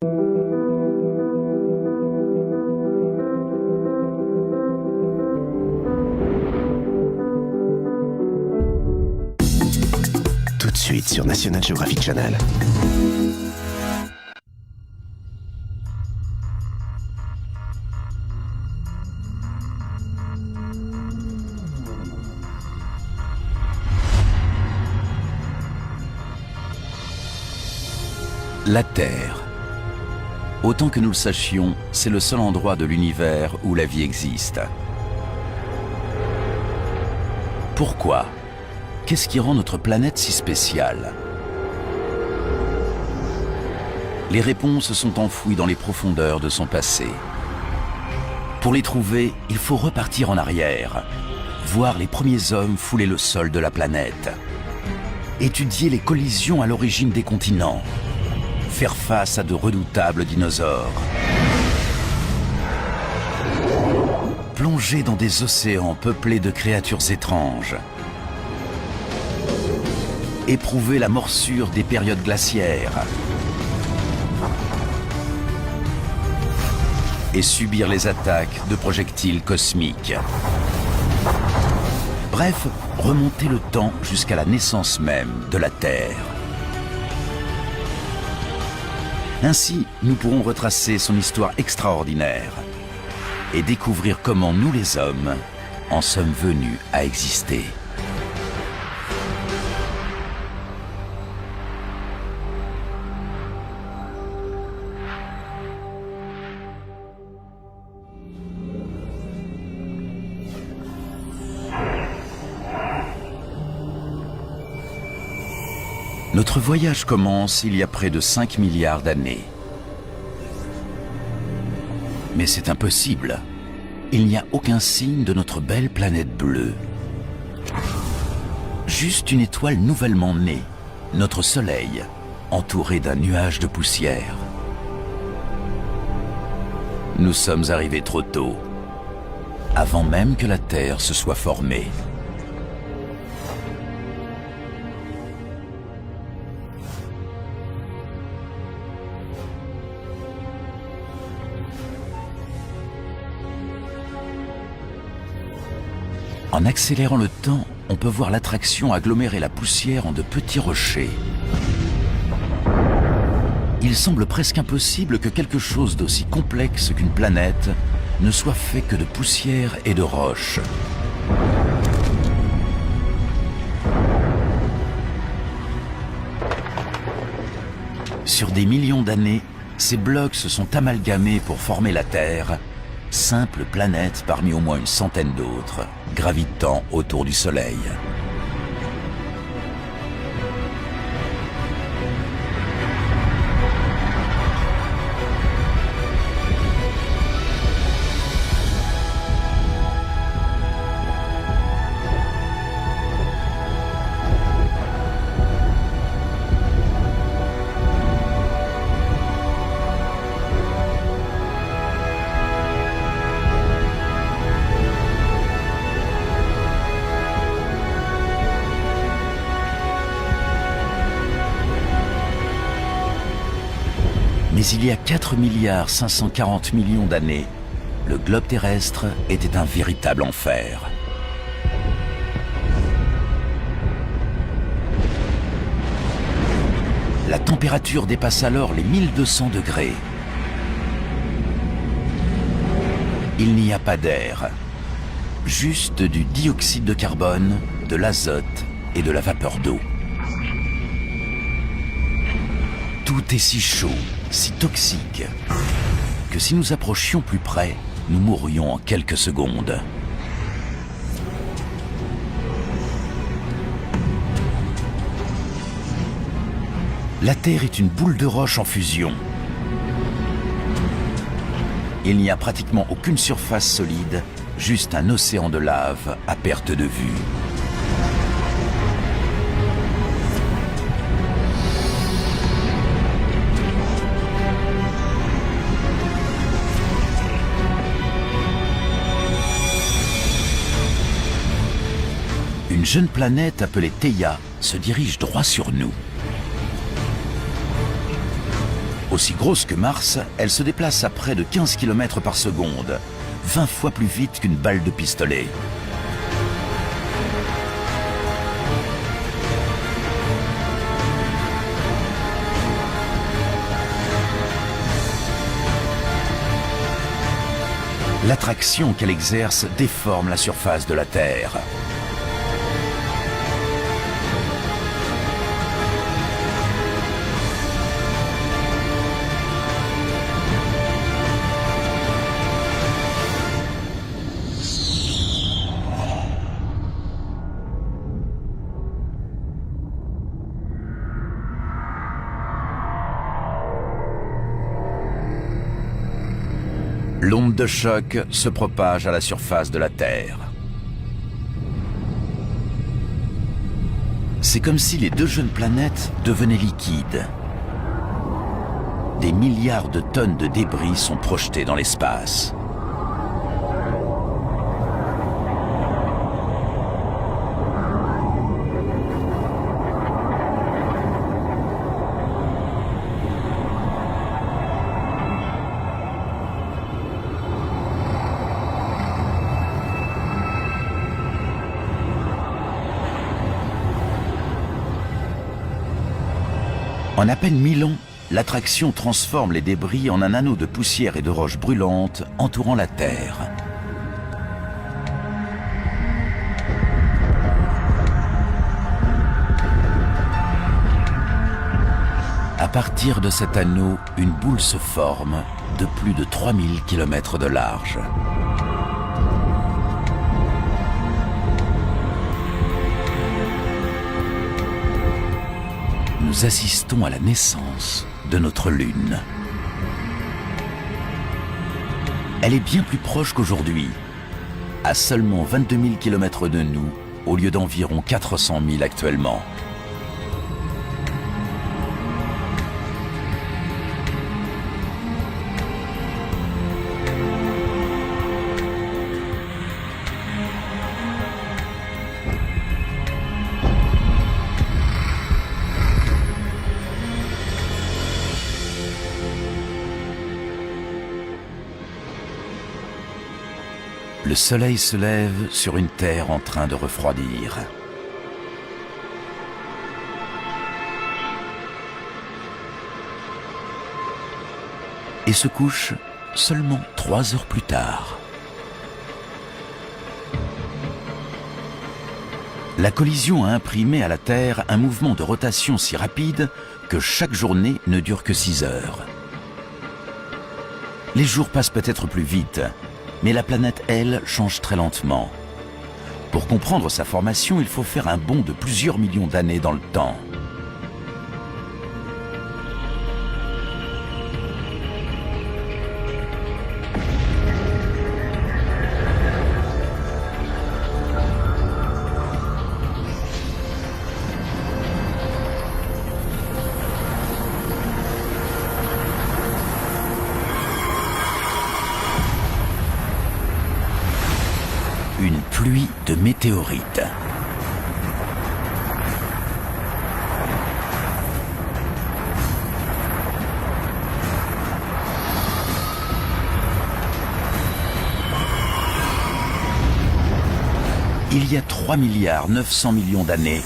Tout de suite sur National Geographic Channel. La Terre. Autant que nous le sachions, c'est le seul endroit de l'univers où la vie existe. Pourquoi ? Qu'est-ce qui rend notre planète si spéciale ? Les réponses sont enfouies dans les profondeurs de son passé. Pour les trouver, il faut repartir en arrière, voir les premiers hommes fouler le sol de la planète, étudier les collisions à l'origine des continents, faire face à de redoutables dinosaures, plonger dans des océans peuplés de créatures étranges, éprouver la morsure des périodes glaciaires et subir les attaques de projectiles cosmiques. Bref, remonter le temps jusqu'à la naissance même de la Terre. Ainsi, nous pourrons retracer son histoire extraordinaire et découvrir comment nous les hommes en sommes venus à exister. Notre voyage commence il y a près de 5 milliards d'années. Mais c'est impossible. Il n'y a aucun signe de notre belle planète bleue. Juste une étoile nouvellement née, notre Soleil, entouré d'un nuage de poussière. Nous sommes arrivés trop tôt, avant même que la Terre se soit formée. En accélérant le temps, on peut voir l'attraction agglomérer la poussière en de petits rochers. Il semble presque impossible que quelque chose d'aussi complexe qu'une planète ne soit fait que de poussière et de roches. Sur des millions d'années, ces blocs se sont amalgamés pour former la Terre, simple planète parmi au moins une centaine d'autres, gravitant autour du Soleil. Mais il y a 4 milliards 540 millions d'années, le globe terrestre était un véritable enfer. La température dépasse alors les 1200 degrés. Il n'y a pas d'air, juste du dioxyde de carbone, de l'azote et de la vapeur d'eau. Tout est si chaud, si toxique, que si nous approchions plus près, nous mourrions en quelques secondes. La Terre est une boule de roche en fusion. Il n'y a pratiquement aucune surface solide, juste un océan de lave à perte de vue. Une jeune planète appelée Theia se dirige droit sur nous. Aussi grosse que Mars, elle se déplace à près de 15 km par seconde, 20 fois plus vite qu'une balle de pistolet. L'attraction qu'elle exerce déforme la surface de la Terre. L'onde de choc se propage à la surface de la Terre. C'est comme si les deux jeunes planètes devenaient liquides. Des milliards de tonnes de débris sont projetés dans l'espace. En à peine 1000 ans, l'attraction transforme les débris en un anneau de poussière et de roches brûlantes entourant la Terre. À partir de cet anneau, une boule se forme de plus de 3000 km de large. Nous assistons à la naissance de notre Lune. Elle est bien plus proche qu'aujourd'hui, à seulement 22 000 km de nous, au lieu d'environ 400 000 actuellement. Le soleil se lève sur une Terre en train de refroidir. Et se couche seulement 3 heures plus tard. La collision a imprimé à la Terre un mouvement de rotation si rapide que chaque journée ne dure que 6 heures. Les jours passent peut-être plus vite, mais la planète, elle, change très lentement. Pour comprendre sa formation, il faut faire un bond de plusieurs millions d'années dans le temps. Une pluie de météorites. Il y a 3,9 milliards d'années,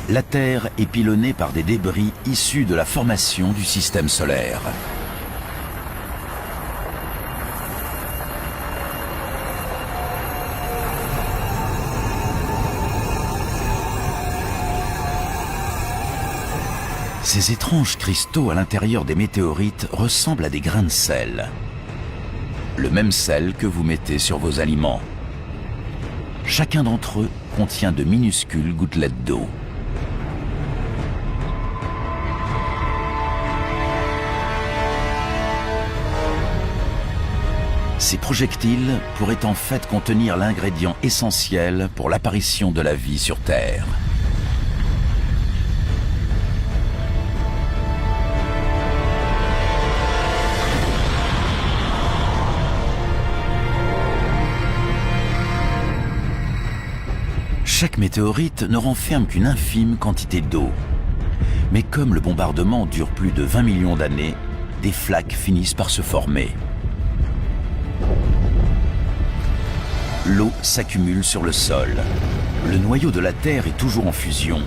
la Terre est pilonnée par des débris issus de la formation du système solaire. Ces étranges cristaux à l'intérieur des météorites ressemblent à des grains de sel. Le même sel que vous mettez sur vos aliments. Chacun d'entre eux contient de minuscules gouttelettes d'eau. Ces projectiles pourraient en fait contenir l'ingrédient essentiel pour l'apparition de la vie sur Terre. Chaque météorite ne renferme qu'une infime quantité d'eau. Mais comme le bombardement dure plus de 20 millions d'années, des flaques finissent par se former. L'eau s'accumule sur le sol. Le noyau de la Terre est toujours en fusion,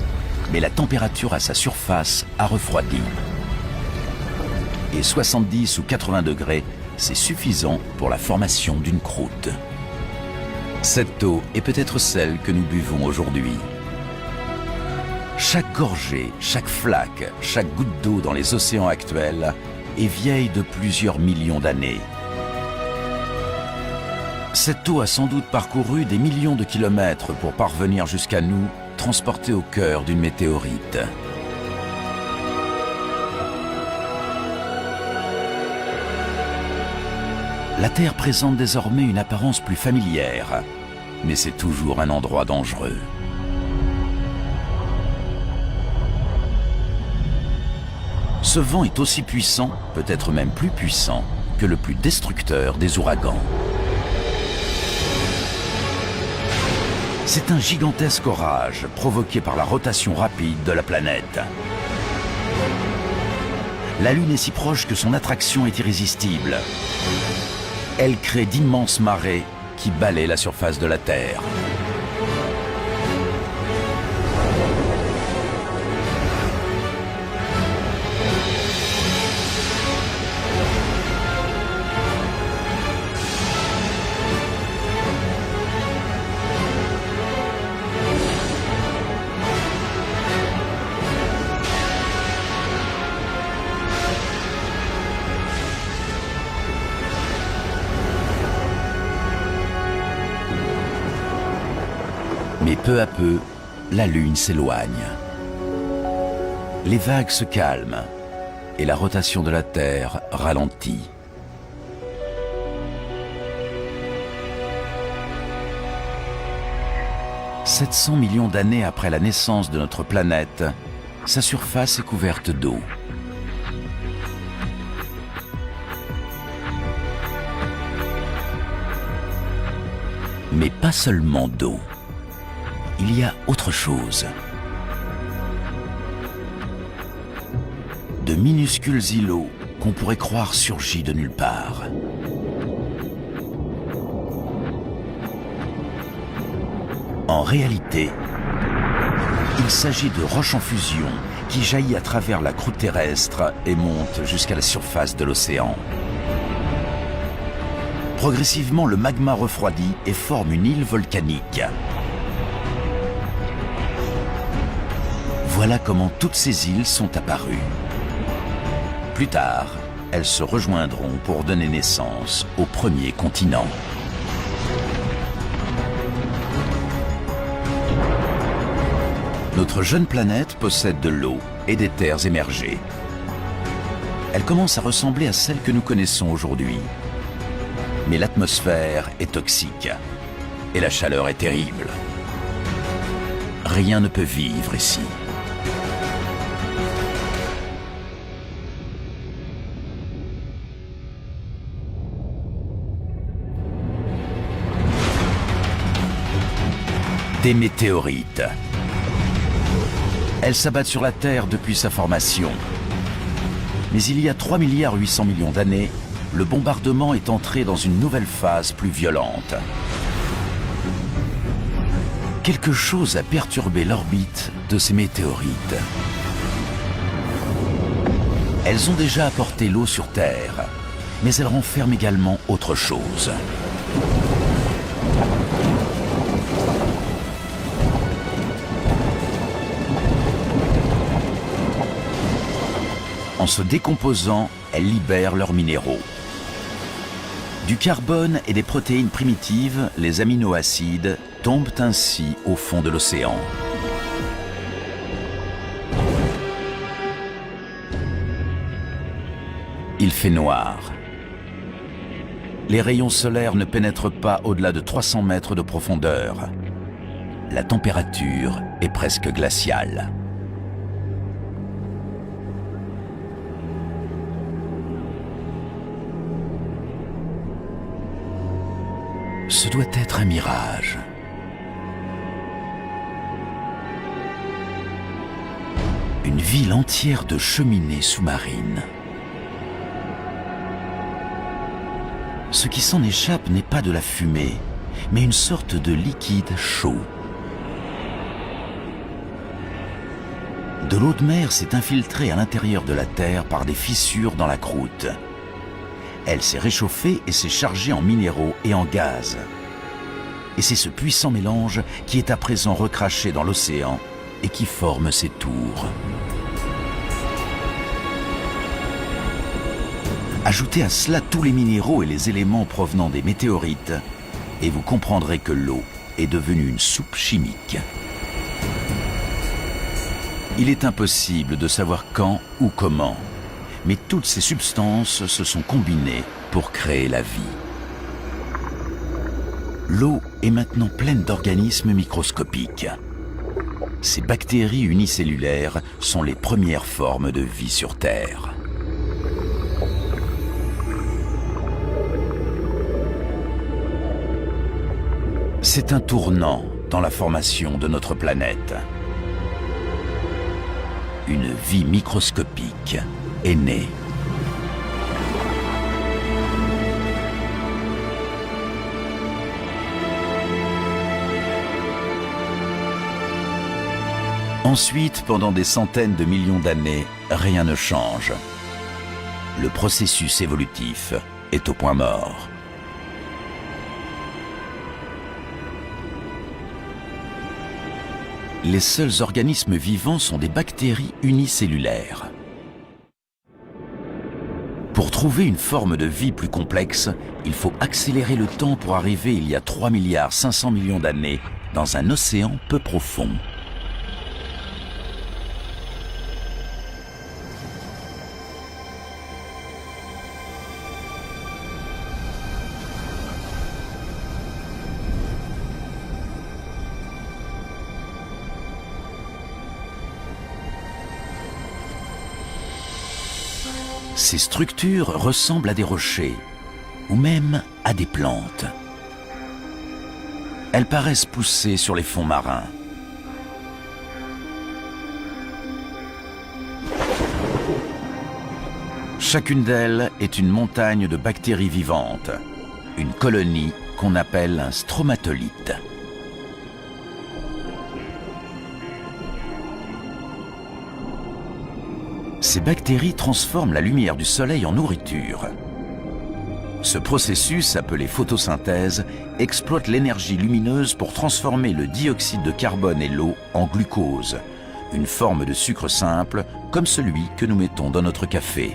mais la température à sa surface a refroidi. Et 70 ou 80 degrés, c'est suffisant pour la formation d'une croûte. Cette eau est peut-être celle que nous buvons aujourd'hui. Chaque gorgée, chaque flaque, chaque goutte d'eau dans les océans actuels est vieille de plusieurs millions d'années. Cette eau a sans doute parcouru des millions de kilomètres pour parvenir jusqu'à nous, transportée au cœur d'une météorite. La Terre présente désormais une apparence plus familière, mais c'est toujours un endroit dangereux. Ce vent est aussi puissant, peut-être même plus puissant, que le plus destructeur des ouragans. C'est un gigantesque orage provoqué par la rotation rapide de la planète. La Lune est si proche que son attraction est irrésistible. Elle crée d'immenses marées qui balaient la surface de la Terre. Mais peu à peu, la Lune s'éloigne. Les vagues se calment et la rotation de la Terre ralentit. « 700 millions d'années après la naissance de notre planète, sa surface est couverte d'eau. Mais pas seulement d'eau. Il y a autre chose. De minuscules îlots qu'on pourrait croire surgis de nulle part. En réalité, il s'agit de roches en fusion qui jaillit à travers la croûte terrestre et monte jusqu'à la surface de l'océan. Progressivement, le magma refroidit et forme une île volcanique. Voilà comment toutes ces îles sont apparues. Plus tard, elles se rejoindront pour donner naissance au premier continent. Notre jeune planète possède de l'eau et des terres émergées. Elle commence à ressembler à celle que nous connaissons aujourd'hui. Mais l'atmosphère est toxique et la chaleur est terrible. Rien ne peut vivre ici. Des météorites. Elles s'abattent sur la Terre depuis sa formation. Mais il y a 3,8 milliards d'années, le bombardement est entré dans une nouvelle phase plus violente. Quelque chose a perturbé l'orbite de ces météorites. Elles ont déjà apporté l'eau sur Terre, mais elles renferment également autre chose. En se décomposant, elles libèrent leurs minéraux. Du carbone et des protéines primitives, les aminoacides, tombent ainsi au fond de l'océan. Il fait noir. Les rayons solaires ne pénètrent pas au-delà de 300 mètres de profondeur. La température est presque glaciale. Ce doit être un mirage. Une ville entière de cheminées sous-marines. Ce qui s'en échappe n'est pas de la fumée, mais une sorte de liquide chaud. De l'eau de mer s'est infiltrée à l'intérieur de la Terre par des fissures dans la croûte. Elle s'est réchauffée et s'est chargée en minéraux et en gaz. Et c'est ce puissant mélange qui est à présent recraché dans l'océan et qui forme ces tours. Ajoutez à cela tous les minéraux et les éléments provenant des météorites et vous comprendrez que l'eau est devenue une soupe chimique. Il est impossible de savoir quand ou comment, mais toutes ces substances se sont combinées pour créer la vie. L'eau est maintenant pleine d'organismes microscopiques. Ces bactéries unicellulaires sont les premières formes de vie sur Terre. C'est un tournant dans la formation de notre planète. Une vie microscopique est née. Ensuite, pendant des centaines de millions d'années, rien ne change. Le processus évolutif est au point mort. Les seuls organismes vivants sont des bactéries unicellulaires. Pour trouver une forme de vie plus complexe, il faut accélérer le temps pour arriver il y a 3,5 milliards d'années dans un océan peu profond. Ces structures ressemblent à des rochers, ou même à des plantes. Elles paraissent pousser sur les fonds marins. Chacune d'elles est une montagne de bactéries vivantes, une colonie qu'on appelle un stromatolite. Ces bactéries transforment la lumière du soleil en nourriture. Ce processus, appelé photosynthèse, exploite l'énergie lumineuse pour transformer le dioxyde de carbone et l'eau en glucose, une forme de sucre simple comme celui que nous mettons dans notre café.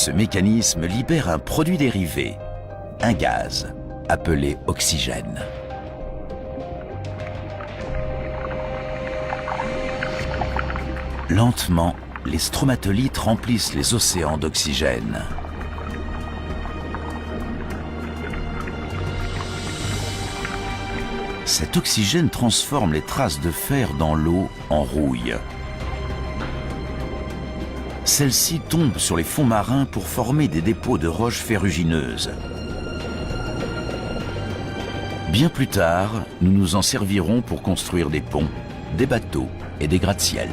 Ce mécanisme libère un produit dérivé, un gaz, appelé oxygène. Lentement, les stromatolites remplissent les océans d'oxygène. Cet oxygène transforme les traces de fer dans l'eau en rouille. Celle-ci tombe sur les fonds marins pour former des dépôts de roches ferrugineuses. Bien plus tard, nous nous en servirons pour construire des ponts, des bateaux et des gratte-ciels.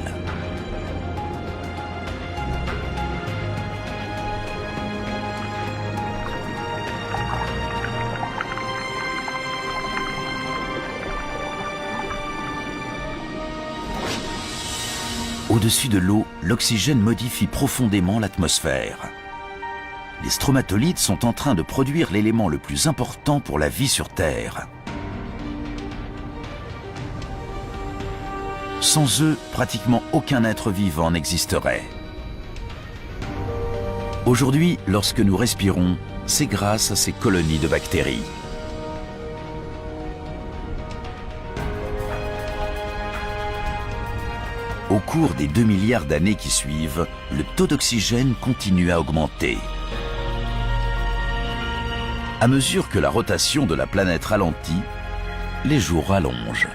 Au-dessus de l'eau, l'oxygène modifie profondément l'atmosphère. Les stromatolites sont en train de produire l'élément le plus important pour la vie sur Terre. Sans eux, pratiquement aucun être vivant n'existerait. Aujourd'hui, lorsque nous respirons, c'est grâce à ces colonies de bactéries. Au cours des 2 milliards d'années qui suivent, le taux d'oxygène continue à augmenter. À mesure que la rotation de la planète ralentit, les jours rallongent.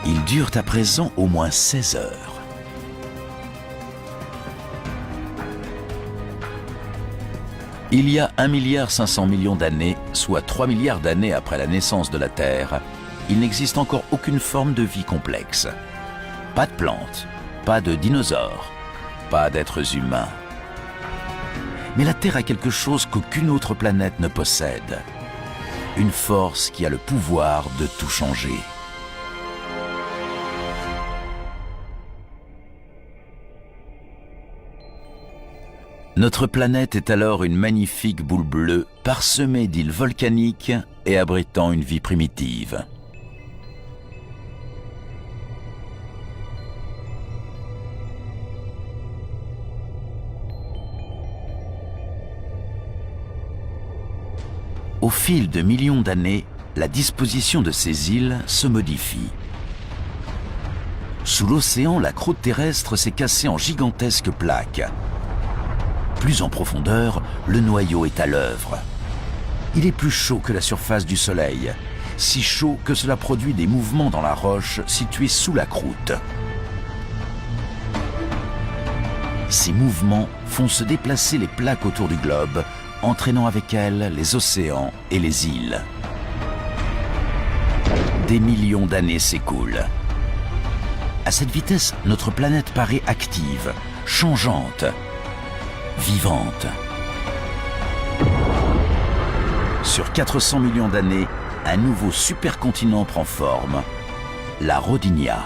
Ils durent à présent au moins 16 heures. Il y a 1,5 milliard d'années, soit 3 milliards d'années après la naissance de la Terre, il n'existe encore aucune forme de vie complexe. Pas de plantes, pas de dinosaures, pas d'êtres humains. Mais la Terre a quelque chose qu'aucune autre planète ne possède. Une force qui a le pouvoir de tout changer. Notre planète est alors une magnifique boule bleue parsemée d'îles volcaniques et abritant une vie primitive. Au fil de millions d'années, la disposition de ces îles se modifie. Sous l'océan, la croûte terrestre s'est cassée en gigantesques plaques. Plus en profondeur, le noyau est à l'œuvre. Il est plus chaud que la surface du Soleil, si chaud que cela produit des mouvements dans la roche située sous la croûte. Ces mouvements font se déplacer les plaques autour du globe, entraînant avec elles les océans et les îles. Des millions d'années s'écoulent. À cette vitesse, notre planète paraît active, changeante, vivante. Sur 400 millions d'années, un nouveau supercontinent prend forme, la Rodinia.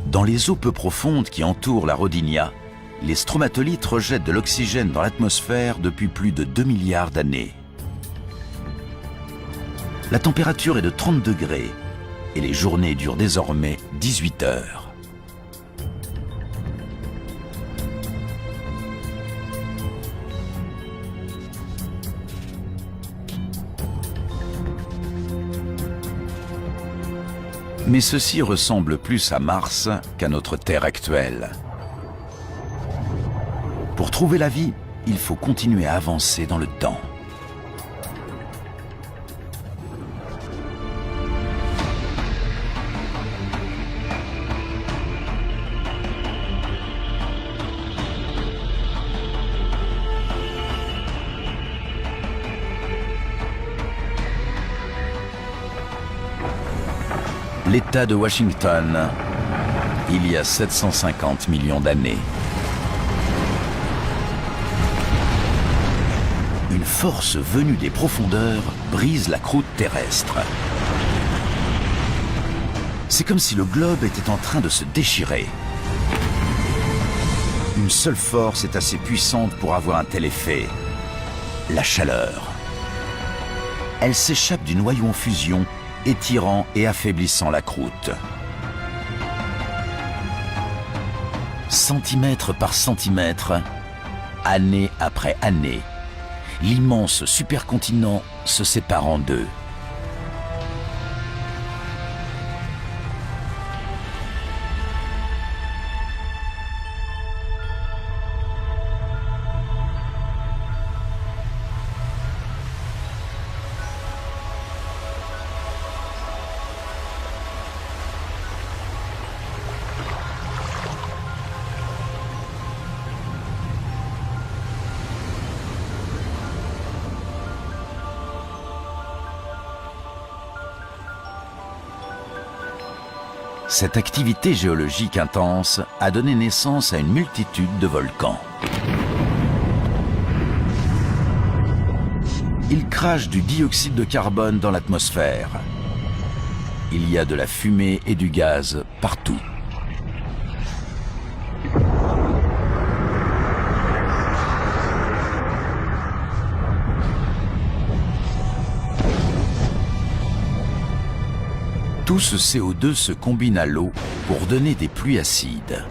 Dans les eaux peu profondes qui entourent la Rodinia, les stromatolites rejettent de l'oxygène dans l'atmosphère depuis plus de 2 milliards d'années. La température est de 30 degrés et les journées durent désormais 18 heures. Mais ceci ressemble plus à Mars qu'à notre Terre actuelle. Pour trouver la vie, il faut continuer à avancer dans le temps. L'État de Washington, il y a 750 millions d'années. Une force venue des profondeurs brise la croûte terrestre. C'est comme si le globe était en train de se déchirer. Une seule force est assez puissante pour avoir un tel effet, la chaleur. Elle s'échappe du noyau en fusion, étirant et affaiblissant la croûte. Centimètre par centimètre, année après année, l'immense supercontinent se sépare en deux. Cette activité géologique intense a donné naissance à une multitude de volcans. Ils crachent du dioxyde de carbone dans l'atmosphère. Il y a de la fumée et du gaz partout. Tout ce CO2 se combine à l'eau pour donner des pluies acides.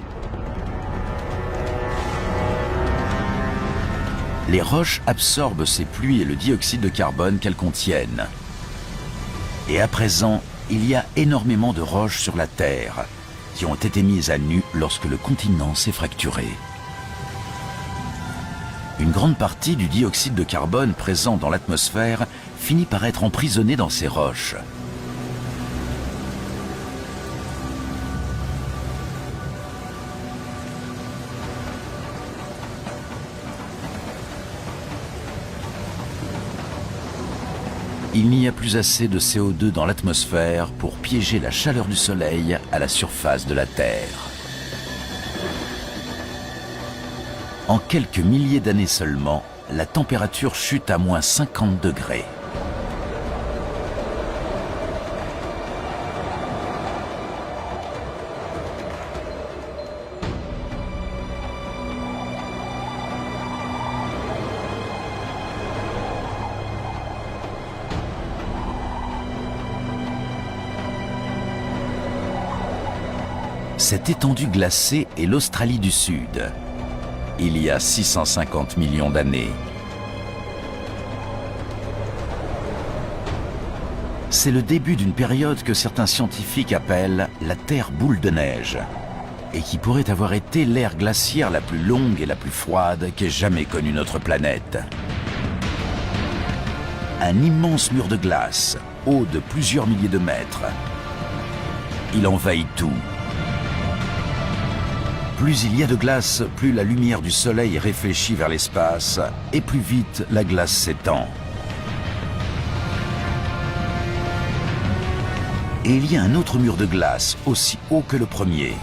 Les roches absorbent ces pluies et le dioxyde de carbone qu'elles contiennent. Et à présent, il y a énormément de roches sur la Terre qui ont été mises à nu lorsque le continent s'est fracturé. Une grande partie du dioxyde de carbone présent dans l'atmosphère finit par être emprisonnée dans ces roches. Il n'y a plus assez de CO2 dans l'atmosphère pour piéger la chaleur du Soleil à la surface de la Terre. En quelques milliers d'années seulement, la température chute à moins 50 degrés. Cette étendue glacée est l'Australie du Sud, il y a 650 millions d'années. C'est le début d'une période que certains scientifiques appellent la Terre boule de neige, et qui pourrait avoir été l'ère glaciaire la plus longue et la plus froide qu'ait jamais connue notre planète. Un immense mur de glace, haut de plusieurs milliers de mètres. Il envahit tout. Plus il y a de glace, plus la lumière du soleil est réfléchie vers l'espace et plus vite la glace s'étend. Et il y a un autre mur de glace, aussi haut que le premier.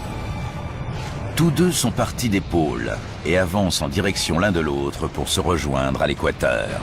Tous deux sont partis des pôles et avancent en direction l'un de l'autre pour se rejoindre à l'équateur.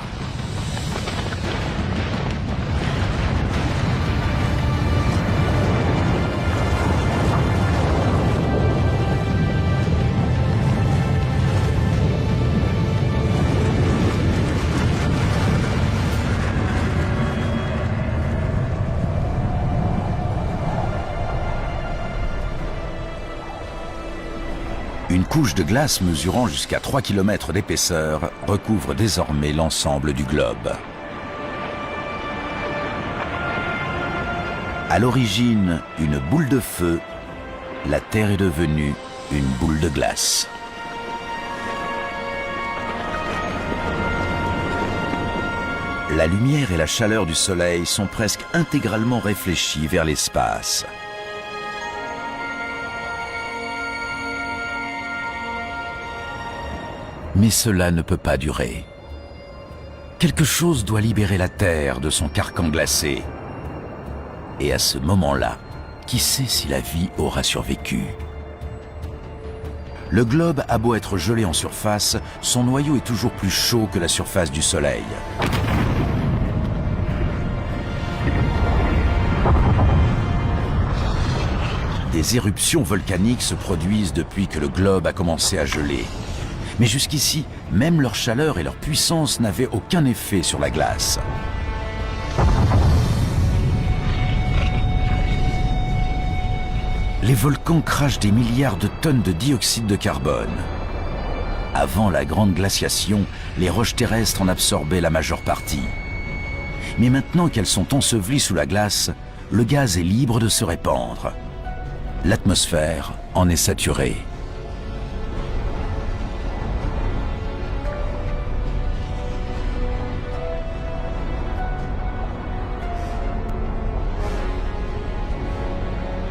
Une couche de glace mesurant jusqu'à 3 km d'épaisseur recouvre désormais l'ensemble du globe. À l'origine, une boule de feu, la Terre est devenue une boule de glace. La lumière et la chaleur du Soleil sont presque intégralement réfléchies vers l'espace. Mais cela ne peut pas durer. Quelque chose doit libérer la Terre de son carcan glacé. Et à ce moment-là, qui sait si la vie aura survécu? Le globe a beau être gelé en surface, son noyau est toujours plus chaud que la surface du Soleil. Des éruptions volcaniques se produisent depuis que le globe a commencé à geler. Mais jusqu'ici, même leur chaleur et leur puissance n'avaient aucun effet sur la glace. Les volcans crachent des milliards de tonnes de dioxyde de carbone. Avant la grande glaciation, les roches terrestres en absorbaient la majeure partie. Mais maintenant qu'elles sont ensevelies sous la glace, le gaz est libre de se répandre. L'atmosphère en est saturée.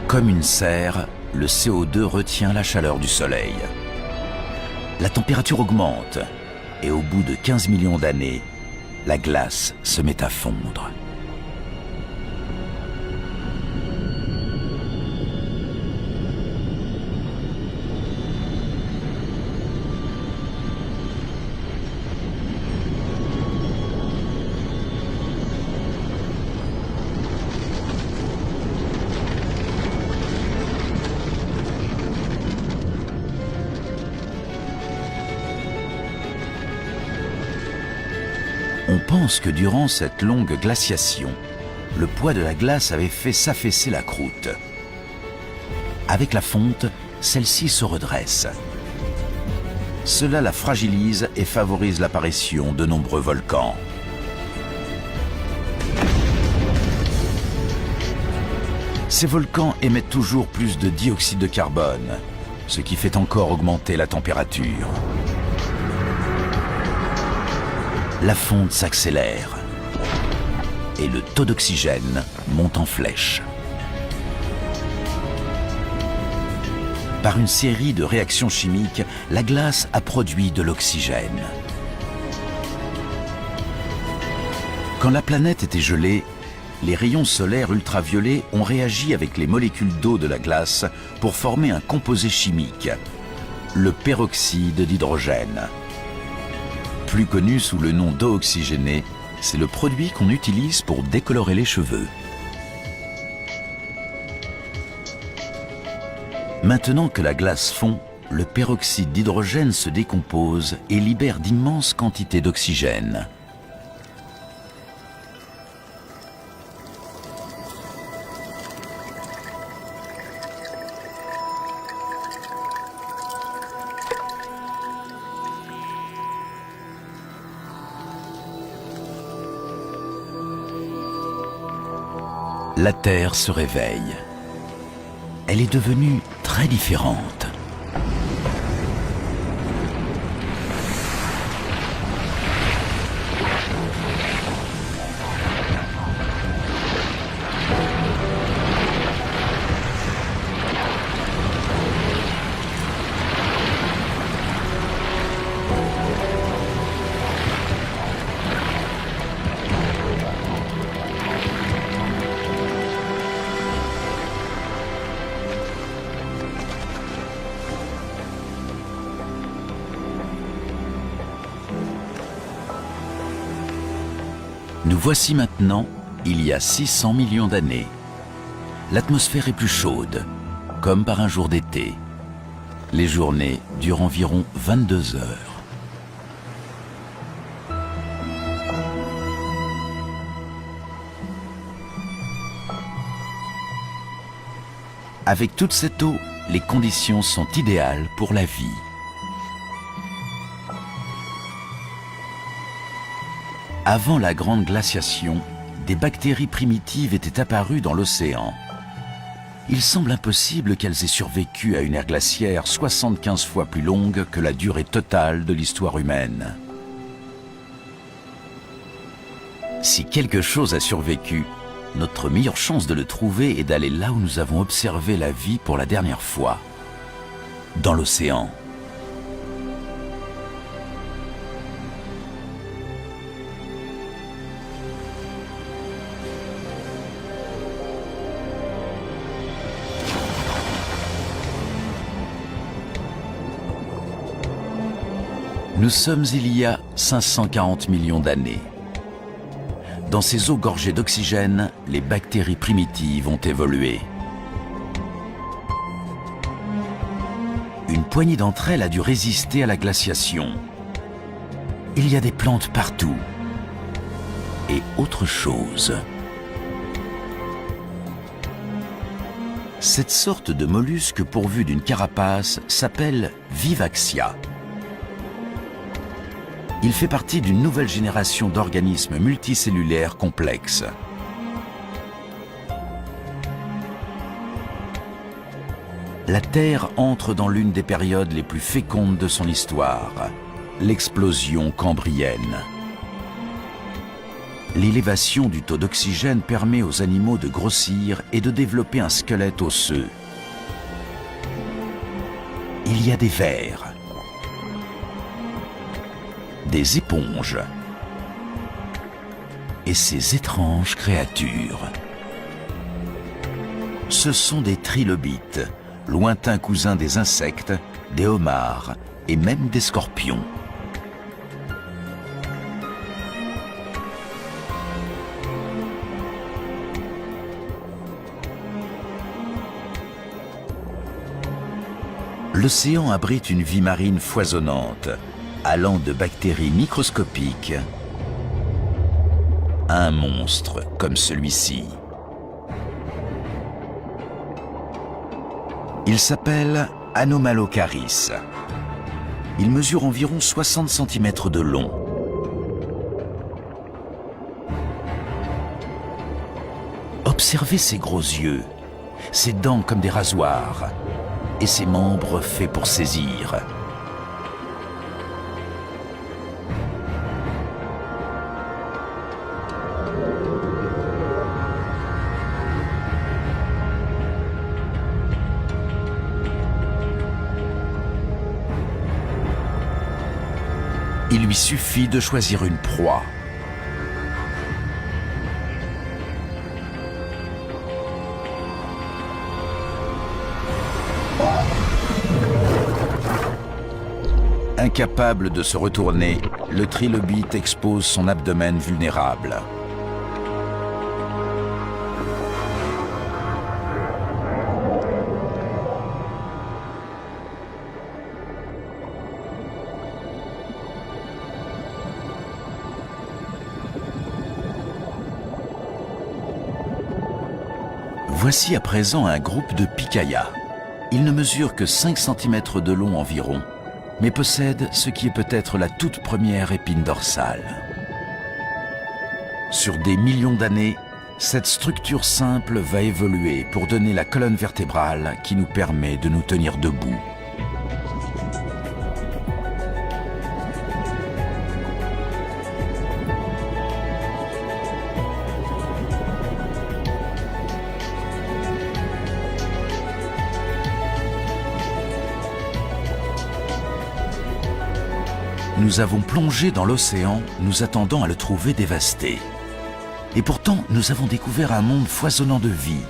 Comme une serre, le CO2 retient la chaleur du Soleil. La température augmente et au bout de 15 millions d'années, la glace se met à fondre. On pense que durant cette longue glaciation, le poids de la glace avait fait s'affaisser la croûte. Avec la fonte, celle-ci se redresse. Cela la fragilise et favorise l'apparition de nombreux volcans. Ces volcans émettent toujours plus de dioxyde de carbone, ce qui fait encore augmenter la température. La fonte s'accélère et le taux d'oxygène monte en flèche. Par une série de réactions chimiques, la glace a produit de l'oxygène. Quand la planète était gelée, les rayons solaires ultraviolets ont réagi avec les molécules d'eau de la glace pour former un composé chimique, le peroxyde d'hydrogène. Plus connu sous le nom d'eau oxygénée, c'est le produit qu'on utilise pour décolorer les cheveux. Maintenant que la glace fond, le peroxyde d'hydrogène se décompose et libère d'immenses quantités d'oxygène. La Terre se réveille. Elle est devenue très différente. Nous voici maintenant, il y a 600 millions d'années. L'atmosphère est plus chaude, comme par un jour d'été. Les journées durent environ 22 heures. Avec toute cette eau, les conditions sont idéales pour la vie. Avant la grande glaciation, des bactéries primitives étaient apparues dans l'océan. Il semble impossible qu'elles aient survécu à une ère glaciaire 75 fois plus longue que la durée totale de l'histoire humaine. Si quelque chose a survécu, notre meilleure chance de le trouver est d'aller là où nous avons observé la vie pour la dernière fois, dans l'océan. Nous sommes il y a 540 millions d'années. Dans ces eaux gorgées d'oxygène, les bactéries primitives ont évolué. Une poignée d'entre elles a dû résister à la glaciation. Il y a des plantes partout. Et autre chose. Cette sorte de mollusque pourvu d'une carapace s'appelle Vivaxia. Il fait partie d'une nouvelle génération d'organismes multicellulaires complexes. La Terre entre dans l'une des périodes les plus fécondes de son histoire, l'explosion cambrienne. L'élévation du taux d'oxygène permet aux animaux de grossir et de développer un squelette osseux. Il y a des vers, des éponges et ces étranges créatures. Ce sont des trilobites, lointains cousins des insectes, des homards et même des scorpions. L'océan abrite une vie marine foisonnante, allant de bactéries microscopiques à un monstre comme celui-ci. Il s'appelle Anomalocaris. Il mesure environ 60 cm de long. Observez ses gros yeux, ses dents comme des rasoirs et ses membres faits pour saisir. Il lui suffit de choisir une proie. Incapable de se retourner, le trilobite expose son abdomen vulnérable. Voici à présent un groupe de picaillas. Il ne mesure que 5 cm de long environ, mais possède ce qui est peut-être la toute première épine dorsale. Sur des millions d'années, cette structure simple va évoluer pour donner la colonne vertébrale qui nous permet de nous tenir debout. Nous avons plongé dans l'océan, nous attendant à le trouver dévasté. Et pourtant, nous avons découvert un monde foisonnant de vie,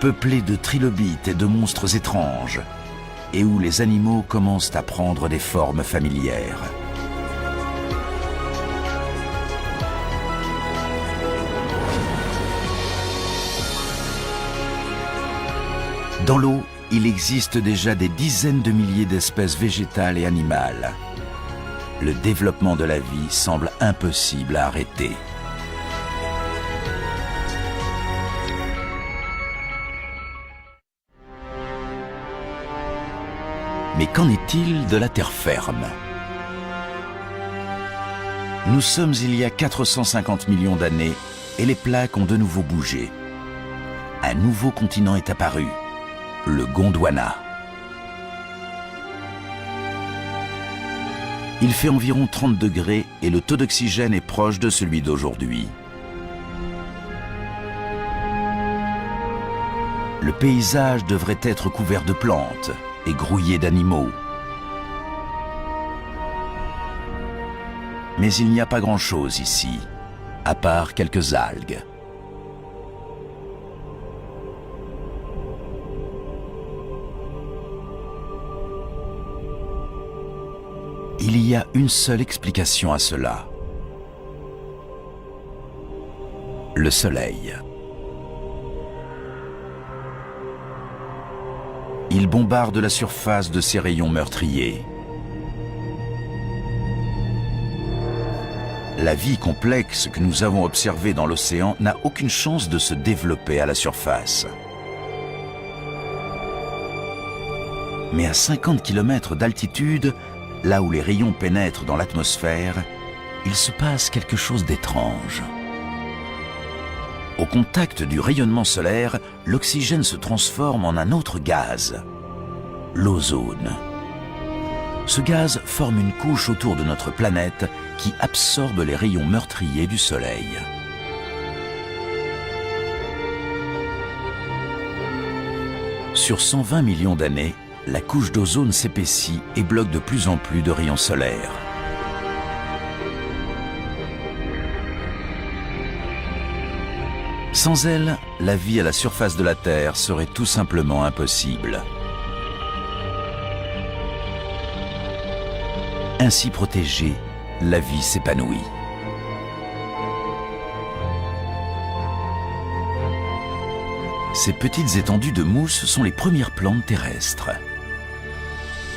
peuplé de trilobites et de monstres étranges, et où les animaux commencent à prendre des formes familières. Dans l'eau, il existe déjà des dizaines de milliers d'espèces végétales et animales. Le développement de la vie semble impossible à arrêter. Mais qu'en est-il de la terre ferme? Nous sommes il y a 450 millions d'années et les plaques ont de nouveau bougé. Un nouveau continent est apparu, le Gondwana. Il fait environ 30 degrés et le taux d'oxygène est proche de celui d'aujourd'hui. Le paysage devrait être couvert de plantes et grouillé d'animaux. Mais il n'y a pas grand-chose ici, à part quelques algues. Il y a une seule explication à cela. Le soleil. Il bombarde la surface de ses rayons meurtriers. La vie complexe que nous avons observée dans l'océan n'a aucune chance de se développer à la surface. Mais à 50 km d'altitude, là où les rayons pénètrent dans l'atmosphère, il se passe quelque chose d'étrange. Au contact du rayonnement solaire, l'oxygène se transforme en un autre gaz, l'ozone. Ce gaz forme une couche autour de notre planète qui absorbe les rayons meurtriers du Soleil. Sur 120 millions d'années, la couche d'ozone s'épaissit et bloque de plus en plus de rayons solaires. Sans elle, la vie à la surface de la Terre serait tout simplement impossible. Ainsi protégée, la vie s'épanouit. Ces petites étendues de mousse sont les premières plantes terrestres.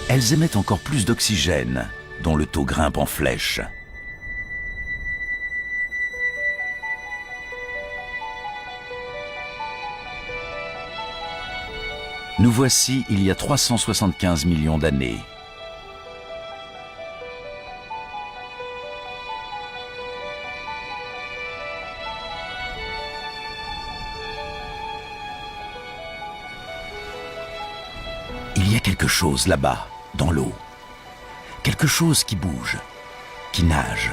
Elles émettent encore plus d'oxygène, dont le taux grimpe en flèche. Nous voici il y a 375 millions d'années. Il y a quelque chose là-bas, dans l'eau. Quelque chose qui bouge, qui nage.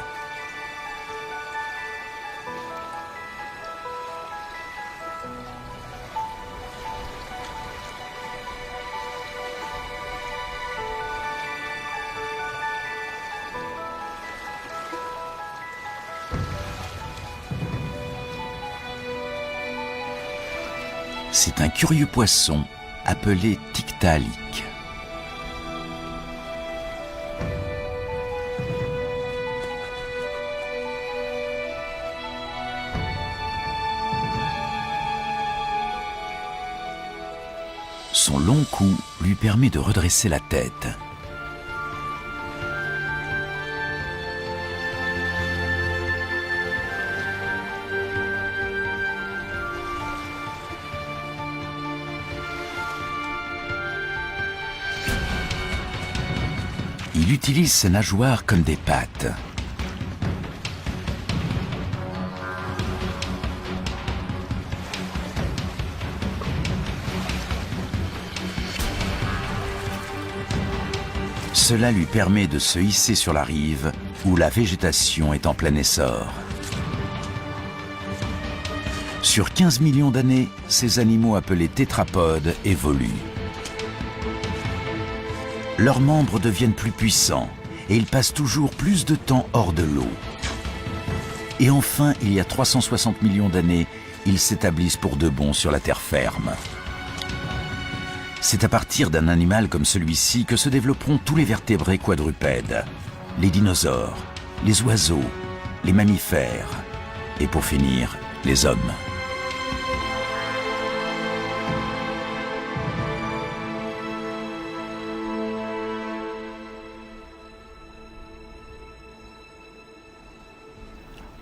C'est un curieux poisson appelé Tiktaalik. Son long cou lui permet de redresser la tête. Il utilise ses nageoires comme des pattes. Cela lui permet de se hisser sur la rive où la végétation est en plein essor. Sur 15 millions d'années, ces animaux appelés tétrapodes évoluent. Leurs membres deviennent plus puissants et ils passent toujours plus de temps hors de l'eau. Et enfin, il y a 360 millions d'années, ils s'établissent pour de bon sur la terre ferme. C'est à partir d'un animal comme celui-ci que se développeront tous les vertébrés quadrupèdes, les dinosaures, les oiseaux, les mammifères et pour finir, les hommes.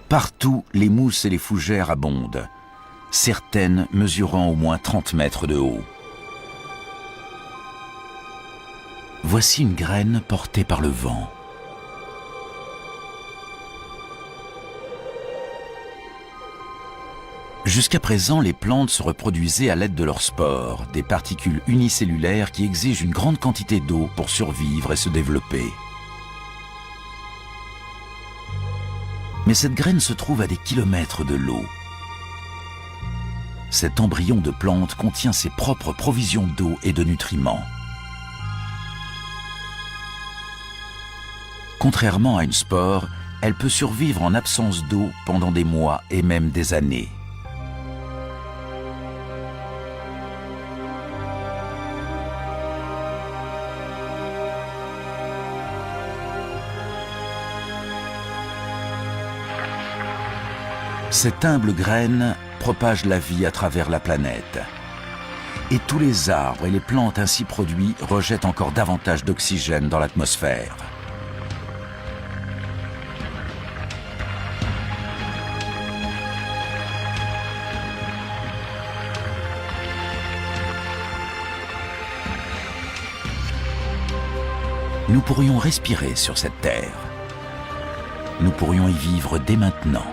Partout, les mousses et les fougères abondent, certaines mesurant au moins 30 mètres de haut. Voici une graine portée par le vent. Jusqu'à présent, les plantes se reproduisaient à l'aide de leurs spores, des particules unicellulaires qui exigent une grande quantité d'eau pour survivre et se développer. Mais cette graine se trouve à des kilomètres de l'eau. Cet embryon de plante contient ses propres provisions d'eau et de nutriments. Contrairement à une spore, elle peut survivre en absence d'eau pendant des mois et même des années. Cette humble graine propage la vie à travers la planète. Et tous les arbres et les plantes ainsi produits rejettent encore davantage d'oxygène dans l'atmosphère. Nous pourrions respirer sur cette terre. Nous pourrions y vivre dès maintenant.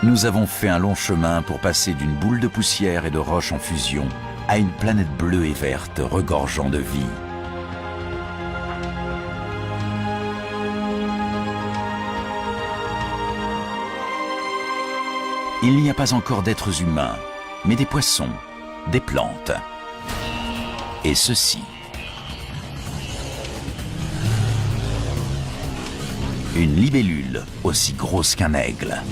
Nous avons fait un long chemin pour passer d'une boule de poussière et de roches en fusion à une planète bleue et verte regorgeant de vie. Il n'y a pas encore d'êtres humains, mais des poissons, des plantes. Et ceci. Une libellule aussi grosse qu'un aigle.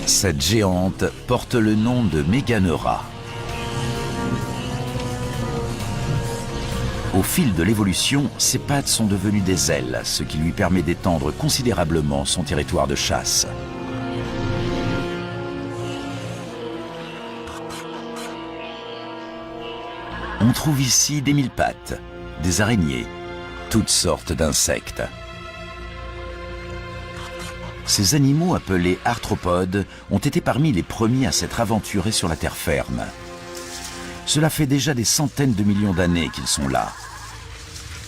Cette géante porte le nom de Méganeura. Au fil de l'évolution, ses pattes sont devenues des ailes, ce qui lui permet d'étendre considérablement son territoire de chasse. On trouve ici des mille-pattes, des araignées, toutes sortes d'insectes. Ces animaux appelés arthropodes ont été parmi les premiers à s'être aventurés sur la terre ferme. Cela fait déjà des centaines de millions d'années qu'ils sont là.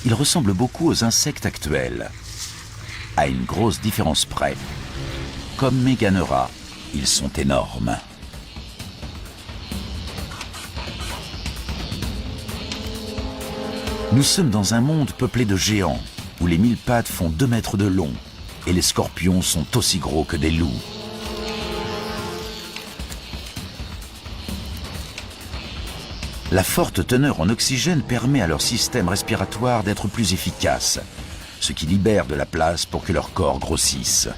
Ils ressemblent beaucoup aux insectes actuels. À une grosse différence près. Comme Méganeura, ils sont énormes. Nous sommes dans un monde peuplé de géants, où les mille-pattes font 2 mètres de long, et les scorpions sont aussi gros que des loups. La forte teneur en oxygène permet à leur système respiratoire d'être plus efficace, ce qui libère de la place pour que leur corps grossisse.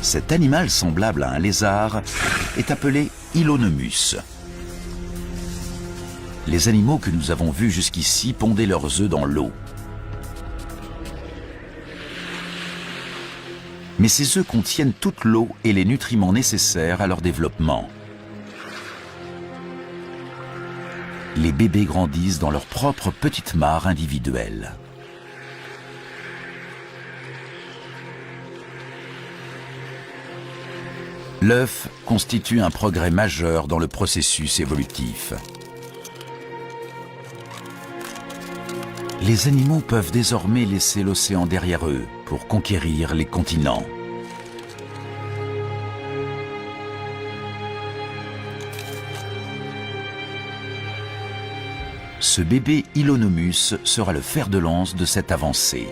Cet animal semblable à un lézard est appelé Hylonomus. Les animaux que nous avons vus jusqu'ici pondaient leurs œufs dans l'eau. Mais ces œufs contiennent toute l'eau et les nutriments nécessaires à leur développement. Les bébés grandissent dans leur propre petite mare individuelle. L'œuf constitue un progrès majeur dans le processus évolutif. Les animaux peuvent désormais laisser l'océan derrière eux pour conquérir les continents. Ce bébé Hylonomus sera le fer de lance de cette avancée.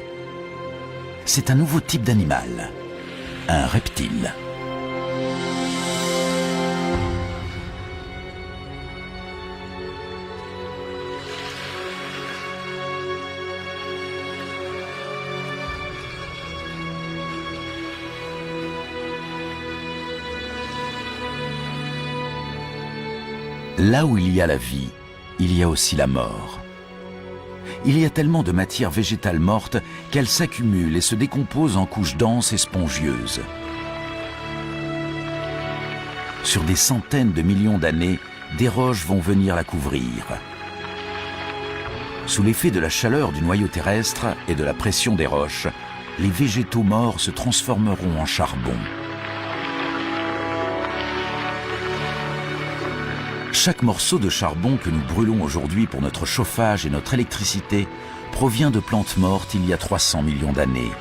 C'est un nouveau type d'animal, un reptile. Là où il y a la vie, il y a aussi la mort. Il y a tellement de matière végétale morte qu'elle s'accumule et se décompose en couches denses et spongieuses. Sur des centaines de millions d'années, des roches vont venir la couvrir. Sous l'effet de la chaleur du noyau terrestre et de la pression des roches, les végétaux morts se transformeront en charbon. Chaque morceau de charbon que nous brûlons aujourd'hui pour notre chauffage et notre électricité provient de plantes mortes il y a 300 millions d'années.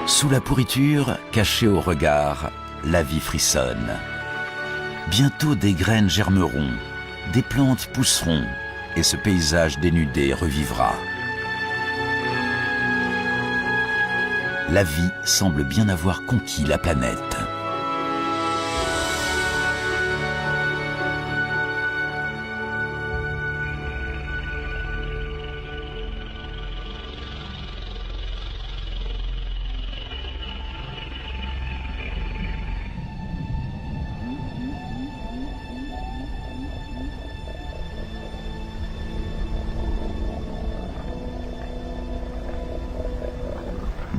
Sous la pourriture, cachée au regard, la vie frissonne. Bientôt des graines germeront, des plantes pousseront et ce paysage dénudé revivra. La vie semble bien avoir conquis la planète.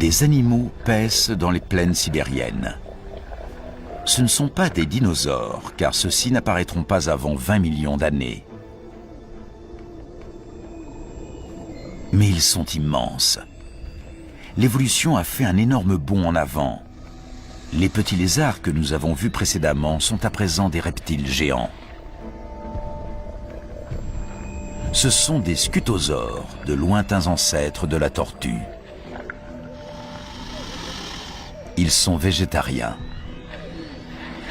Des animaux paissent dans les plaines sibériennes. Ce ne sont pas des dinosaures, car ceux-ci n'apparaîtront pas avant 20 millions d'années. Mais ils sont immenses. L'évolution a fait un énorme bond en avant. Les petits lézards que nous avons vus précédemment sont à présent des reptiles géants. Ce sont des scutosaures, de lointains ancêtres de la tortue. Ils sont végétariens.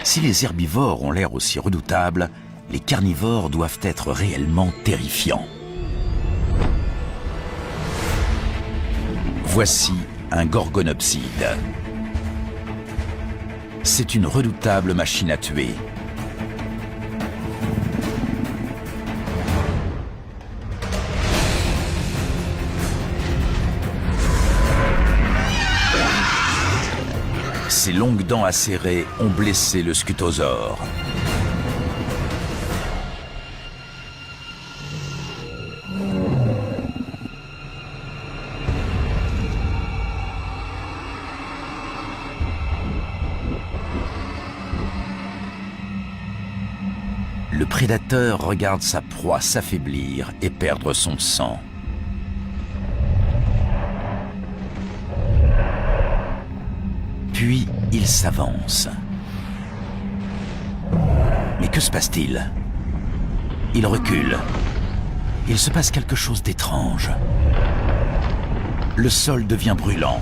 Si les herbivores ont l'air aussi redoutables, les carnivores doivent être réellement terrifiants. Voici un gorgonopside. C'est une redoutable machine à tuer. Ses longues dents acérées ont blessé le scutosaure. Le prédateur regarde sa proie s'affaiblir et perdre son sang. Puis, il s'avance. Mais que se passe-t-il? Il recule. Il se passe quelque chose d'étrange. Le sol devient brûlant.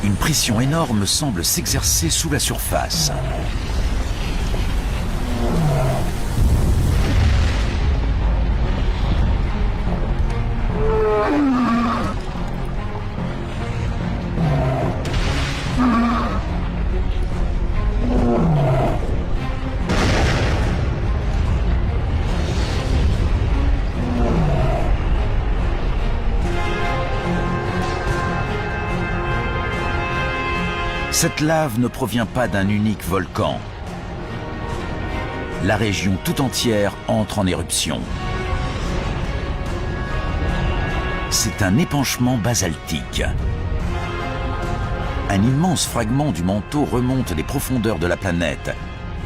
Une pression énorme semble s'exercer sous la surface. Cette lave ne provient pas d'un unique volcan. La région tout entière entre en éruption. C'est un épanchement basaltique. Un immense fragment du manteau remonte les profondeurs de la planète,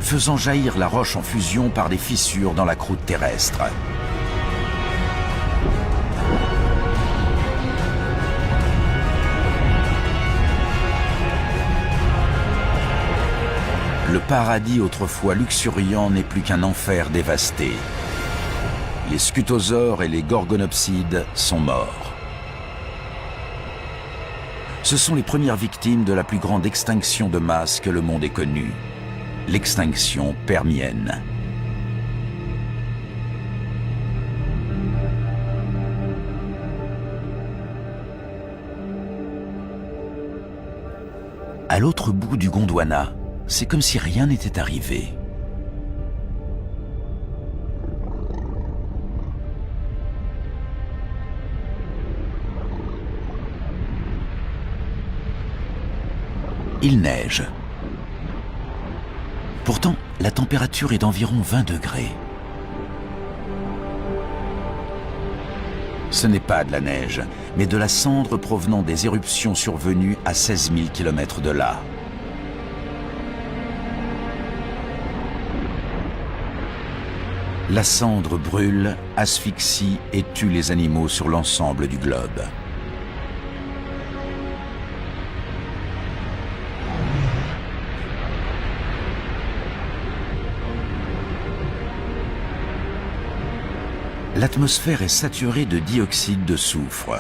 faisant jaillir la roche en fusion par des fissures dans la croûte terrestre. Le paradis autrefois luxuriant n'est plus qu'un enfer dévasté. Les scutosaures et les gorgonopsides sont morts. Ce sont les premières victimes de la plus grande extinction de masse que le monde ait connue, l'extinction permienne. À l'autre bout du Gondwana, c'est comme si rien n'était arrivé. Il neige. Pourtant, la température est d'environ 20 degrés. Ce n'est pas de la neige, mais de la cendre provenant des éruptions survenues à 16 000 km de là. La cendre brûle, asphyxie et tue les animaux sur l'ensemble du globe. L'atmosphère est saturée de dioxyde de soufre.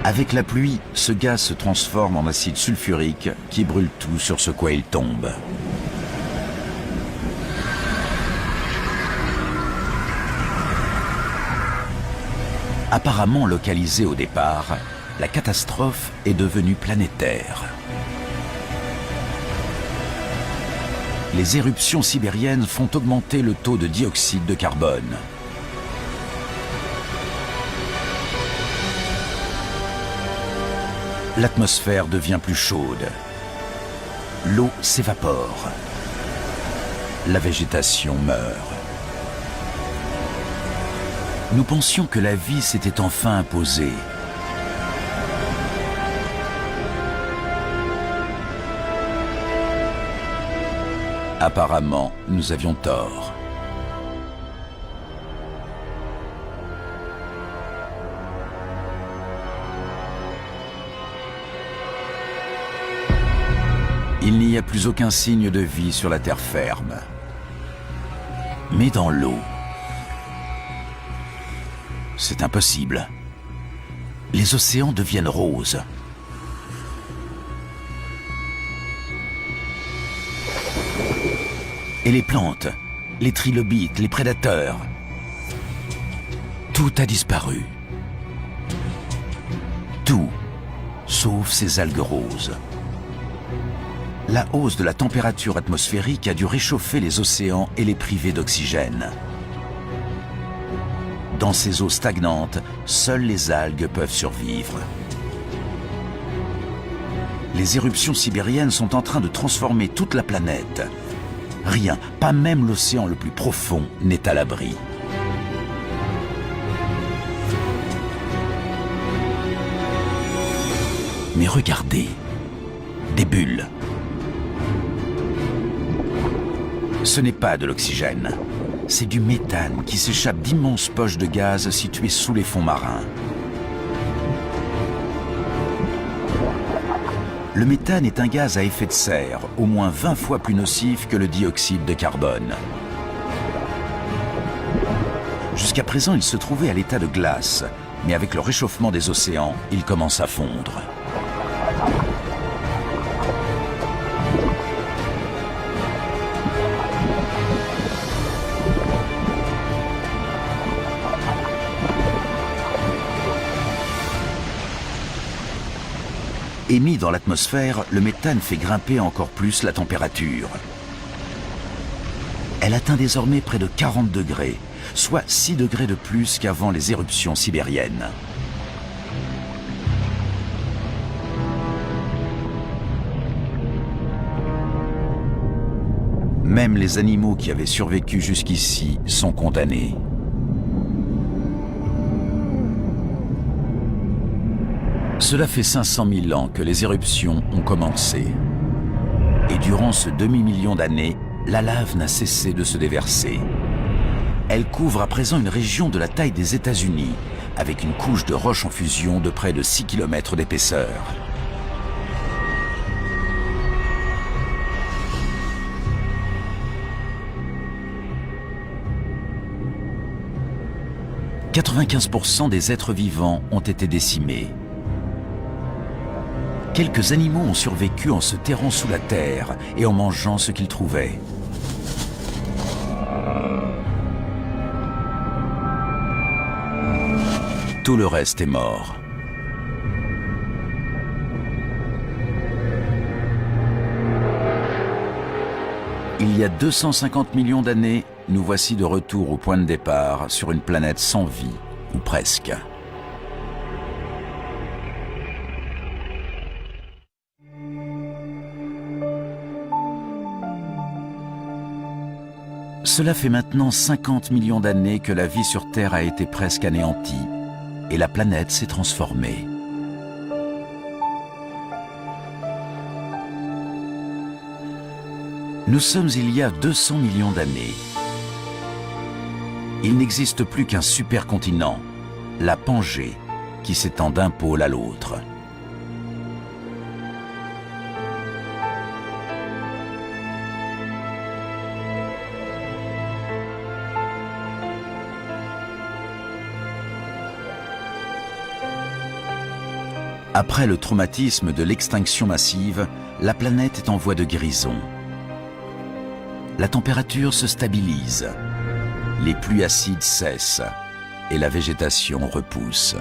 Avec la pluie, ce gaz se transforme en acide sulfurique qui brûle tout sur ce quoi il tombe. Apparemment localisée au départ, la catastrophe est devenue planétaire. Les éruptions sibériennes font augmenter le taux de dioxyde de carbone. L'atmosphère devient plus chaude. L'eau s'évapore. La végétation meurt. Nous pensions que la vie s'était enfin imposée. Apparemment, nous avions tort. Il n'y a plus aucun signe de vie sur la terre ferme. Mais dans l'eau, c'est impossible. Les océans deviennent roses. Et les plantes, les trilobites, les prédateurs, tout a disparu. Tout, sauf ces algues roses. La hausse de la température atmosphérique a dû réchauffer les océans et les priver d'oxygène. Dans ces eaux stagnantes, seules les algues peuvent survivre. Les éruptions sibériennes sont en train de transformer toute la planète. Rien, pas même l'océan le plus profond, n'est à l'abri. Mais regardez, des bulles. Ce n'est pas de l'oxygène, c'est du méthane qui s'échappe d'immenses poches de gaz situées sous les fonds marins. Le méthane est un gaz à effet de serre, au moins 20 fois plus nocif que le dioxyde de carbone. Jusqu'à présent, il se trouvait à l'état de glace, mais avec le réchauffement des océans, il commence à fondre. Émis dans l'atmosphère, le méthane fait grimper encore plus la température. Elle atteint désormais près de 40 degrés, soit 6 degrés de plus qu'avant les éruptions sibériennes. Même les animaux qui avaient survécu jusqu'ici sont condamnés. Cela fait 500 000 ans que les éruptions ont commencé. Et durant ce demi-million d'années, la lave n'a cessé de se déverser. Elle couvre à présent une région de la taille des États-Unis, avec une couche de roches en fusion de près de 6 km d'épaisseur. « 95% des êtres vivants ont été décimés. Quelques animaux ont survécu en se terrant sous la terre et en mangeant ce qu'ils trouvaient. Tout le reste est mort. Il y a 250 millions d'années, nous voici de retour au point de départ sur une planète sans vie, ou presque. Cela fait maintenant 50 millions d'années que la vie sur Terre a été presque anéantie et la planète s'est transformée. Nous sommes il y a 200 millions d'années. Il n'existe plus qu'un supercontinent, la Pangée, qui s'étend d'un pôle à l'autre. Après le traumatisme de l'extinction massive, la planète est en voie de guérison. La température se stabilise, les pluies acides cessent et la végétation repousse.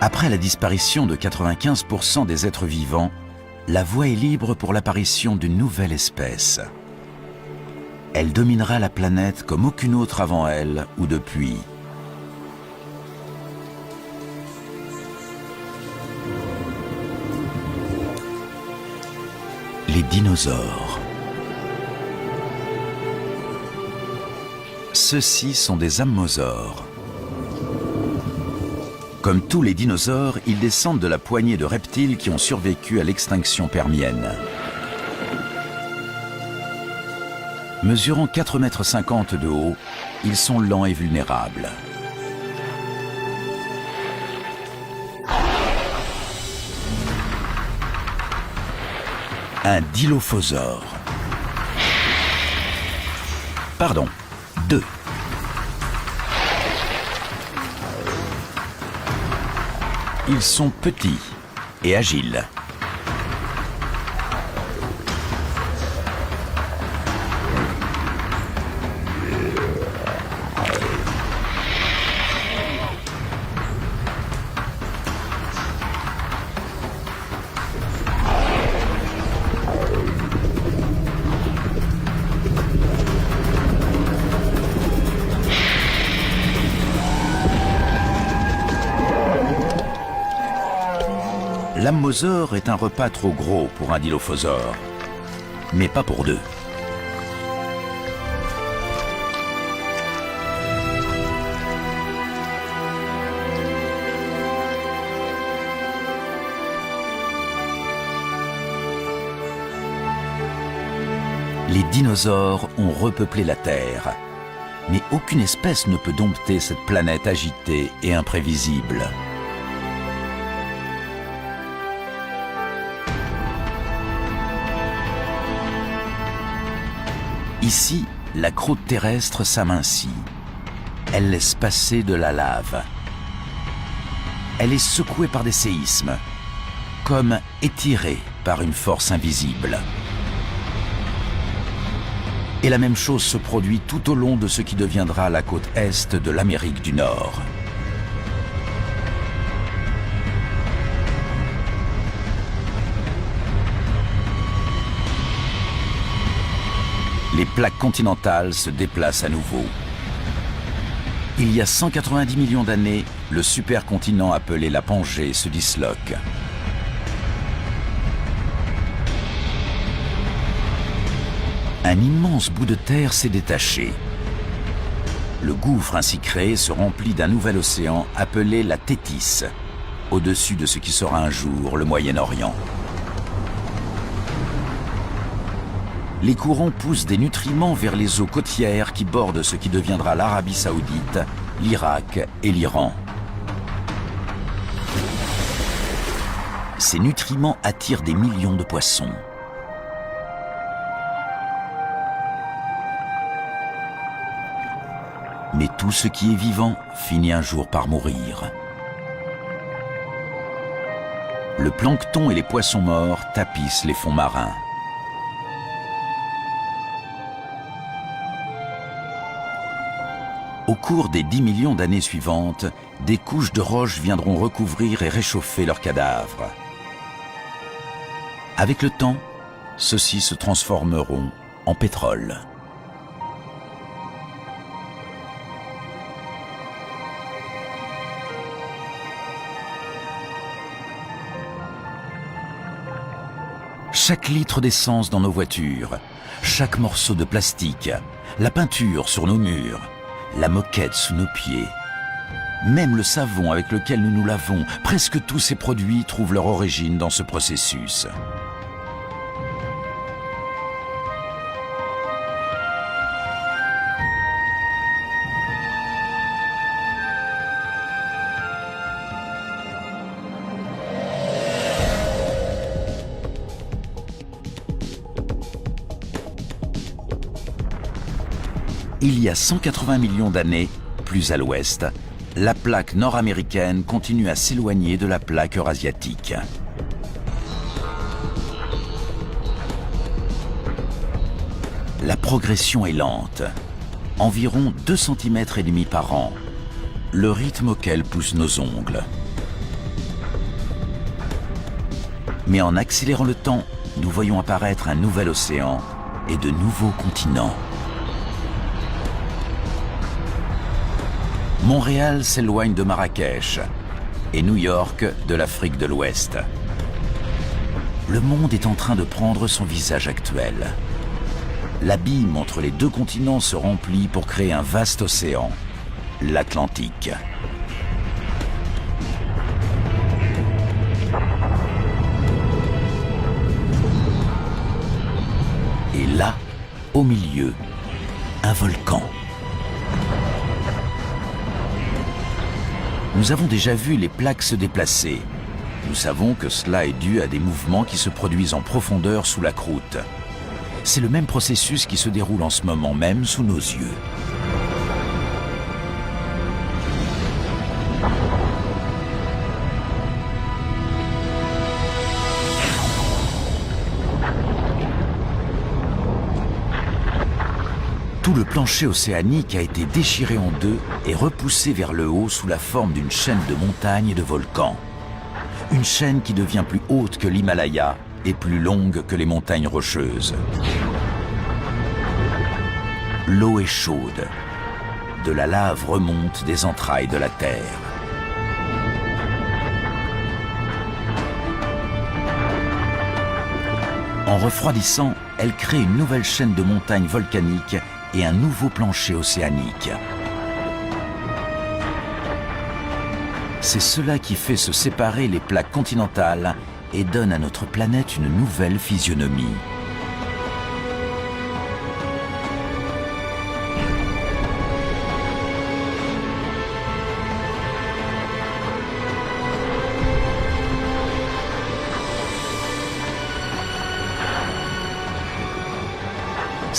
Après la disparition de 95% des êtres vivants, la voie est libre pour l'apparition d'une nouvelle espèce. Elle dominera la planète comme aucune autre avant elle ou depuis. Les dinosaures. Ceux-ci sont des ammosaures. Comme tous les dinosaures, ils descendent de la poignée de reptiles qui ont survécu à l'extinction permienne. Mesurant 4,50 m de haut, ils sont lents et vulnérables. Un dilophosaure. Pardon, 2. Ils sont petits et agiles. L'ammosaure est un repas trop gros pour un dilophosaure, mais pas pour 2. Les dinosaures ont repeuplé la Terre, mais aucune espèce ne peut dompter cette planète agitée et imprévisible. Ici, la croûte terrestre s'amincit. Elle laisse passer de la lave. Elle est secouée par des séismes, comme étirée par une force invisible. Et la même chose se produit tout au long de ce qui deviendra la côte est de l'Amérique du Nord. Les plaques continentales se déplacent à nouveau. Il y a 190 millions d'années, le supercontinent appelé la Pangée se disloque. Un immense bout de terre s'est détaché. Le gouffre ainsi créé se remplit d'un nouvel océan appelé la Thétis, au-dessus de ce qui sera un jour le Moyen-Orient. Les courants poussent des nutriments vers les eaux côtières qui bordent ce qui deviendra l'Arabie Saoudite, l'Irak et l'Iran. Ces nutriments attirent des millions de poissons. Mais tout ce qui est vivant finit un jour par mourir. Le plancton et les poissons morts tapissent les fonds marins. Au cours des 10 millions d'années suivantes, des couches de roches viendront recouvrir et réchauffer leurs cadavres. Avec le temps, ceux-ci se transformeront en pétrole. Chaque litre d'essence dans nos voitures, chaque morceau de plastique, la peinture sur nos murs, la moquette sous nos pieds, même le savon avec lequel nous nous lavons, presque tous ces produits trouvent leur origine dans ce processus. Il y a 180 millions d'années, plus à l'ouest, la plaque nord-américaine continue à s'éloigner de la plaque eurasiatique. La progression est lente, environ 2,5 cm par an, le rythme auquel poussent nos ongles. Mais en accélérant le temps, nous voyons apparaître un nouvel océan et de nouveaux continents. Montréal s'éloigne de Marrakech et New York de l'Afrique de l'Ouest. Le monde est en train de prendre son visage actuel. L'abîme entre les deux continents se remplit pour créer un vaste océan, l'Atlantique. Et là, au milieu, un volcan. Nous avons déjà vu les plaques se déplacer. Nous savons que cela est dû à des mouvements qui se produisent en profondeur sous la croûte. C'est le même processus qui se déroule en ce moment même sous nos yeux. Tout le plancher océanique a été déchiré en deux et repoussé vers le haut sous la forme d'une chaîne de montagnes et de volcans. Une chaîne qui devient plus haute que l'Himalaya et plus longue que les montagnes rocheuses. L'eau est chaude. De la lave remonte des entrailles de la Terre. En refroidissant, elle crée une nouvelle chaîne de montagnes volcaniques et un nouveau plancher océanique. C'est cela qui fait se séparer les plaques continentales et donne à notre planète une nouvelle physionomie.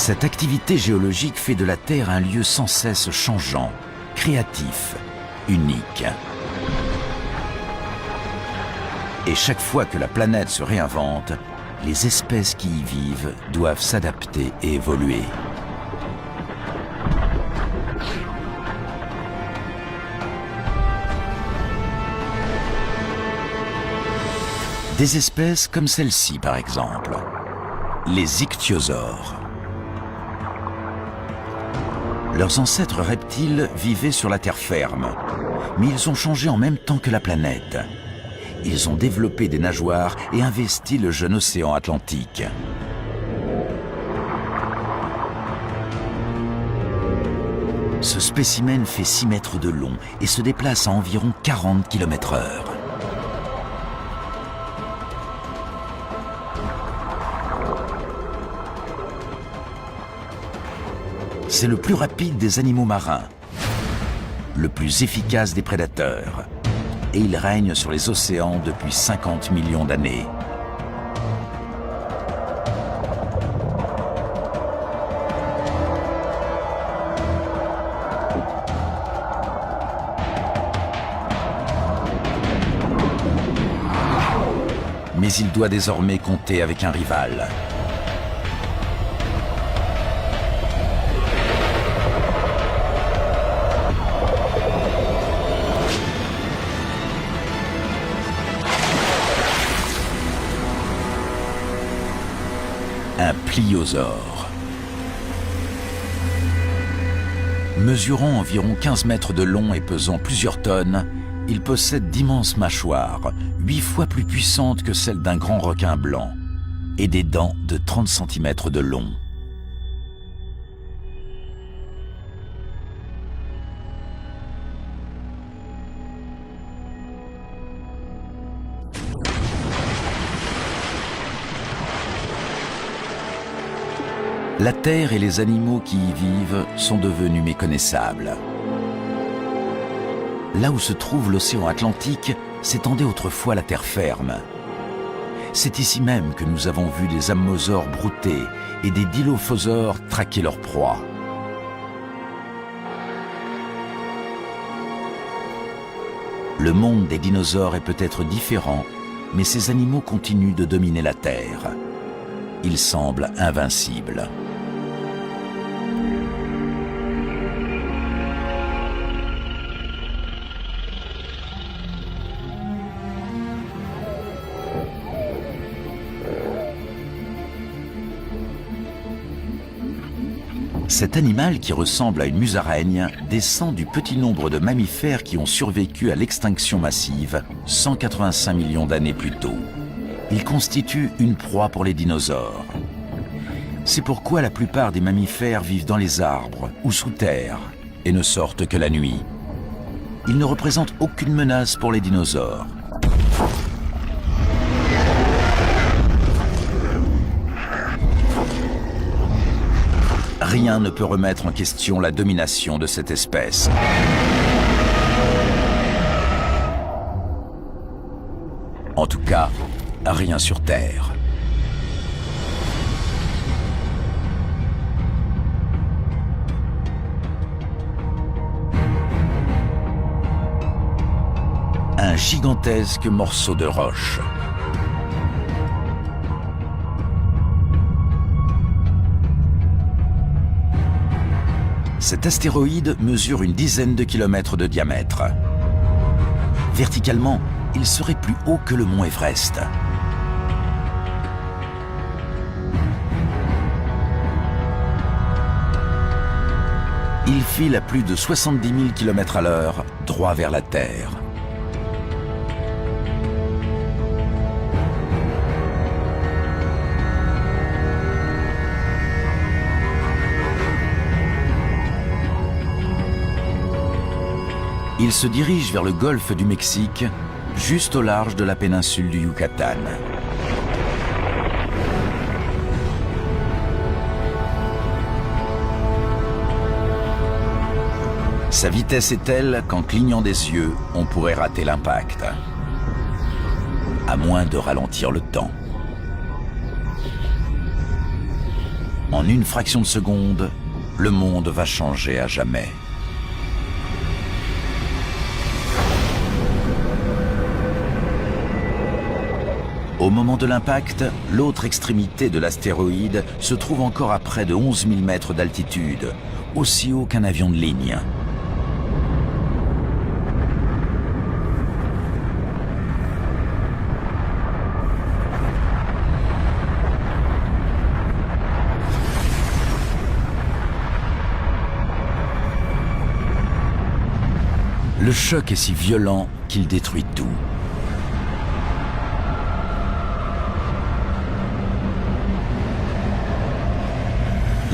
Cette activité géologique fait de la Terre un lieu sans cesse changeant, créatif, unique. Et chaque fois que la planète se réinvente, les espèces qui y vivent doivent s'adapter et évoluer. Des espèces comme celle-ci par exemple, les ichthyosaures. Leurs ancêtres reptiles vivaient sur la terre ferme, mais ils ont changé en même temps que la planète. Ils ont développé des nageoires et investi le jeune océan Atlantique. Ce spécimen fait 6 mètres de long et se déplace à environ 40 km/h. C'est le plus rapide des animaux marins, le plus efficace des prédateurs, et il règne sur les océans depuis 50 millions d'années. Mais il doit désormais compter avec un rival. Un pliosaure. Mesurant environ 15 mètres de long et pesant plusieurs tonnes, il possède d'immenses mâchoires, 8 fois plus puissantes que celles d'un grand requin blanc, et des dents de 30 cm de long. La terre et les animaux qui y vivent sont devenus méconnaissables. Là où se trouve l'océan Atlantique, s'étendait autrefois la terre ferme. C'est ici même que nous avons vu des ammosaures brouter et des dilophosaures traquer leur proie. Le monde des dinosaures est peut-être différent, mais ces animaux continuent de dominer la Terre. Ils semblent invincibles. Cet animal, qui ressemble à une musaraigne, descend du petit nombre de mammifères qui ont survécu à l'extinction massive 185 millions d'années plus tôt. Il constitue une proie pour les dinosaures. C'est pourquoi la plupart des mammifères vivent dans les arbres ou sous terre et ne sortent que la nuit. Ils ne représentent aucune menace pour les dinosaures. Rien ne peut remettre en question la domination de cette espèce. En tout cas, rien sur Terre. Un gigantesque morceau de roche. Cet astéroïde mesure une dizaine de kilomètres de diamètre. Verticalement, il serait plus haut que le mont Everest. Il file à plus de 70 000 km/h, droit vers la Terre. Il se dirige vers le golfe du Mexique, juste au large de la péninsule du Yucatan. Sa vitesse est telle qu'en clignant des yeux, on pourrait rater l'impact, à moins de ralentir le temps. En une fraction de seconde, le monde va changer à jamais. Au moment de l'impact, l'autre extrémité de l'astéroïde se trouve encore à près de 11 000 mètres d'altitude, aussi haut qu'un avion de ligne. Le choc est si violent qu'il détruit tout.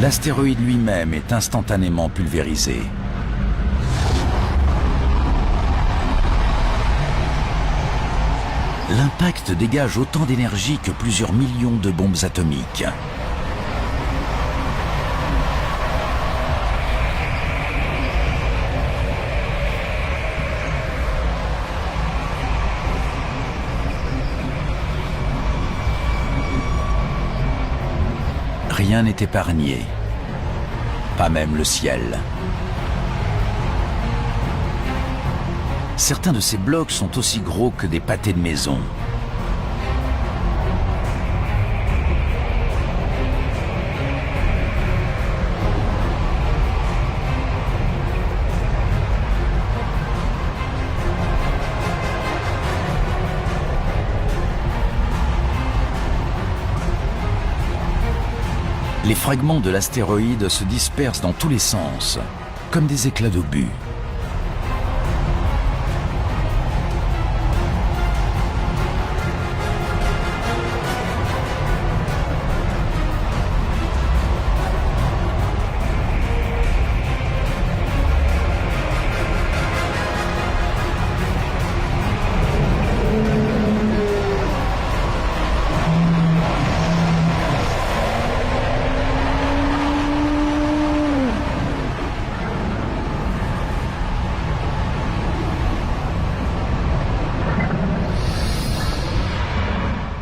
L'astéroïde lui-même est instantanément pulvérisé. L'impact dégage autant d'énergie que plusieurs millions de bombes atomiques. Rien n'est épargné, pas même le ciel. Certains de ces blocs sont aussi gros que des pâtés de maison. Les fragments de l'astéroïde se dispersent dans tous les sens, comme des éclats d'obus.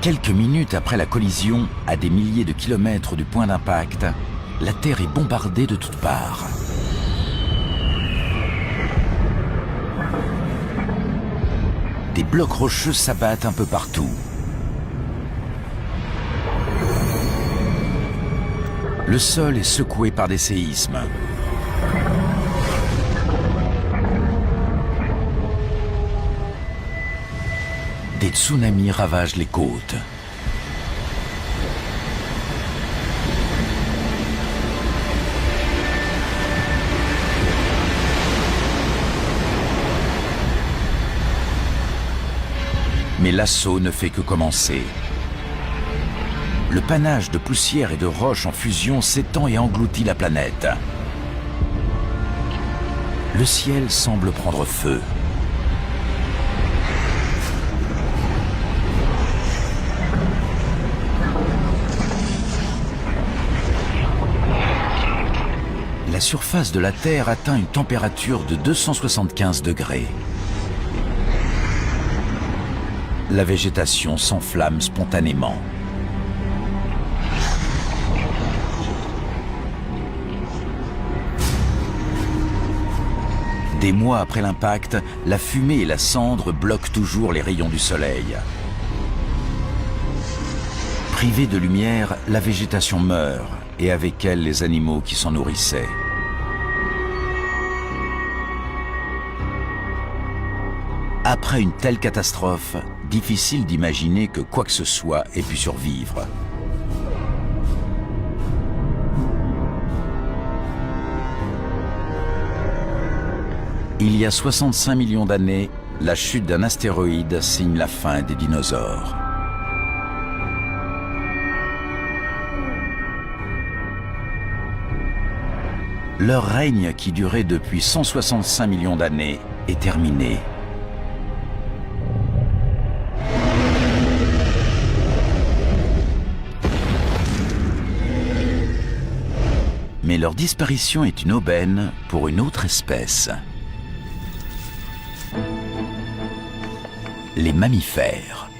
Quelques minutes après la collision, à des milliers de kilomètres du point d'impact, la Terre est bombardée de toutes parts. Des blocs rocheux s'abattent un peu partout. Le sol est secoué par des séismes. Des tsunamis ravagent les côtes. Mais l'assaut ne fait que commencer. Le panache de poussière et de roches en fusion s'étend et engloutit la planète. Le ciel semble prendre feu. La surface de la Terre atteint une température de 275 degrés. La végétation s'enflamme spontanément. Des mois après l'impact, la fumée et la cendre bloquent toujours les rayons du soleil. Privée de lumière, la végétation meurt, et avec elle les animaux qui s'en nourrissaient. Après une telle catastrophe, difficile d'imaginer que quoi que ce soit ait pu survivre. Il y a 65 millions d'années, la chute d'un astéroïde signe la fin des dinosaures. Leur règne, qui durait depuis 165 millions d'années, est terminé. Mais leur disparition est une aubaine pour une autre espèce. Les mammifères.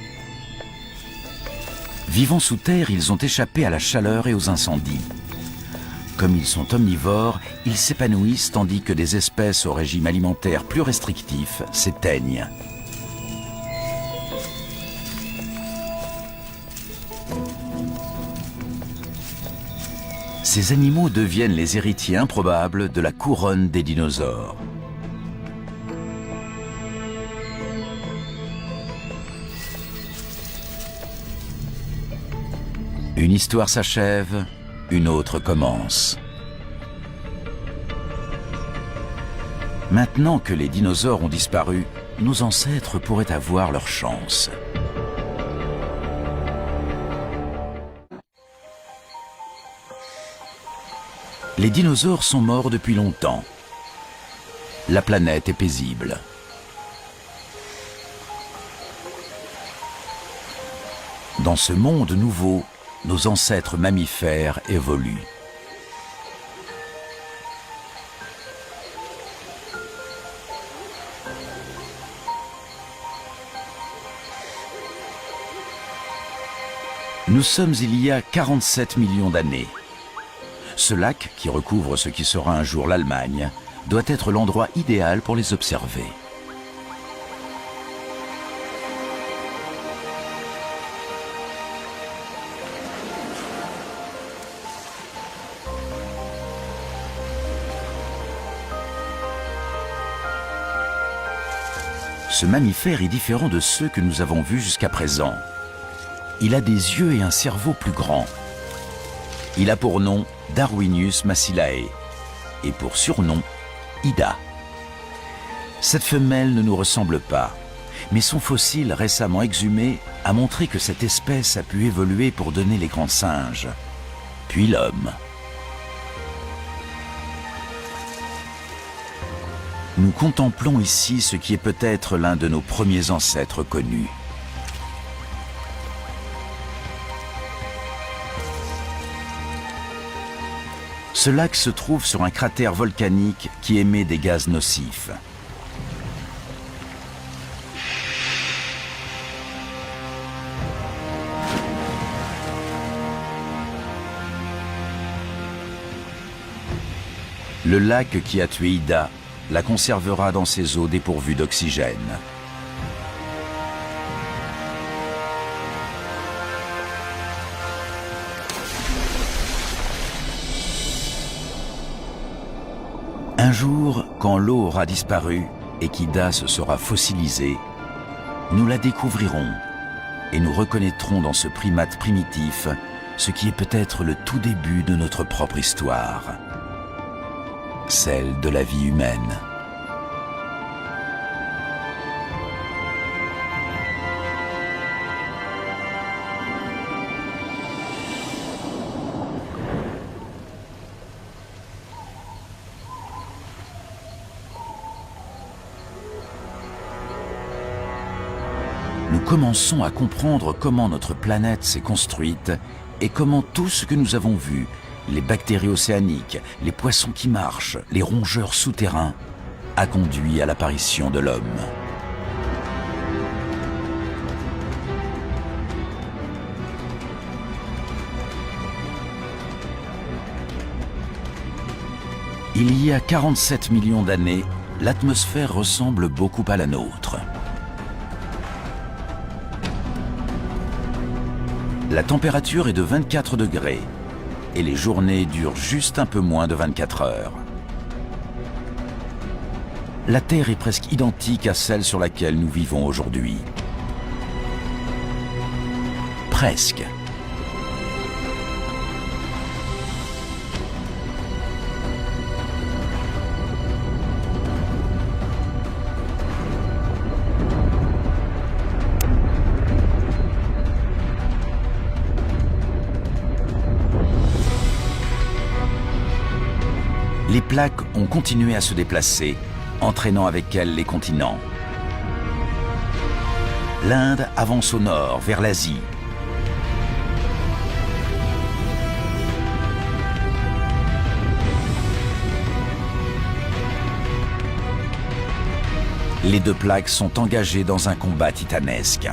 Vivant sous terre, ils ont échappé à la chaleur et aux incendies. Comme ils sont omnivores, ils s'épanouissent tandis que des espèces au régime alimentaire plus restrictif s'éteignent. Ces animaux deviennent les héritiers improbables de la couronne des dinosaures. Une histoire s'achève, une autre commence. Maintenant que les dinosaures ont disparu, nos ancêtres pourraient avoir leur chance. Les dinosaures sont morts depuis longtemps. La planète est paisible. Dans ce monde nouveau, nos ancêtres mammifères évoluent. Nous sommes il y a 47 millions d'années. Ce lac, qui recouvre ce qui sera un jour l'Allemagne, doit être l'endroit idéal pour les observer. Ce mammifère est différent de ceux que nous avons vus jusqu'à présent. Il a des yeux et un cerveau plus grands. Il a pour nom Darwinius massilae et pour surnom Ida. Cette femelle ne nous ressemble pas, mais son fossile récemment exhumé a montré que cette espèce a pu évoluer pour donner les grands singes, puis l'homme. Nous contemplons ici ce qui est peut-être l'un de nos premiers ancêtres connus. Ce lac se trouve sur un cratère volcanique qui émet des gaz nocifs. Le lac qui a tué Ida la conservera dans ses eaux dépourvues d'oxygène. Un jour, quand l'eau aura disparu et qu'Ida se sera fossilisée, nous la découvrirons et nous reconnaîtrons dans ce primate primitif ce qui est peut-être le tout début de notre propre histoire, celle de la vie humaine. Nous commençons à comprendre comment notre planète s'est construite et comment tout ce que nous avons vu, les bactéries océaniques, les poissons qui marchent, les rongeurs souterrains, a conduit à l'apparition de l'homme. Il y a 47 millions d'années, l'atmosphère ressemble beaucoup à la nôtre. La température est de 24 degrés et les journées durent juste un peu moins de 24 heures. La Terre est presque identique à celle sur laquelle nous vivons aujourd'hui. Presque. Les plaques ont continué à se déplacer, entraînant avec elles les continents. L'Inde avance au nord, vers l'Asie. Les deux plaques sont engagées dans un combat titanesque.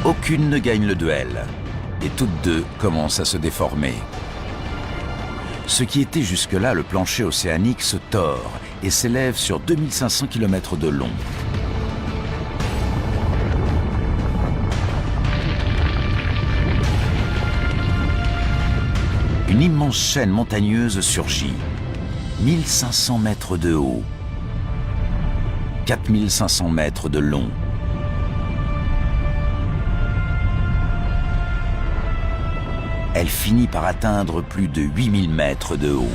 Aucune ne gagne le duel, et toutes deux commencent à se déformer. Ce qui était jusque-là le plancher océanique se tord et s'élève sur 2500 km de long. Une immense chaîne montagneuse surgit, 1500 mètres de haut, 4500 mètres de long. Elle finit par atteindre plus de 8000 mètres de haut.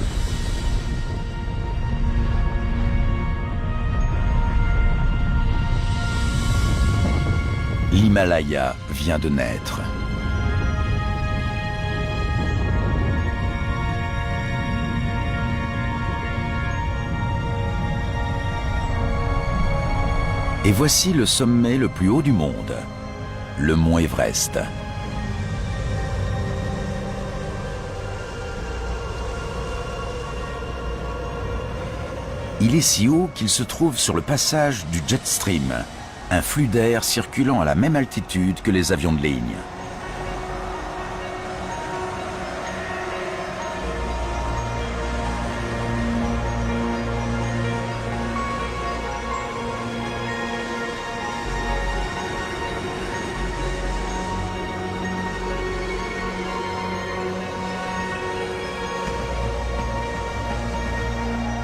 L'Himalaya vient de naître. Et voici le sommet le plus haut du monde, le mont Everest. Il est si haut qu'il se trouve sur le passage du jet stream, un flux d'air circulant à la même altitude que les avions de ligne.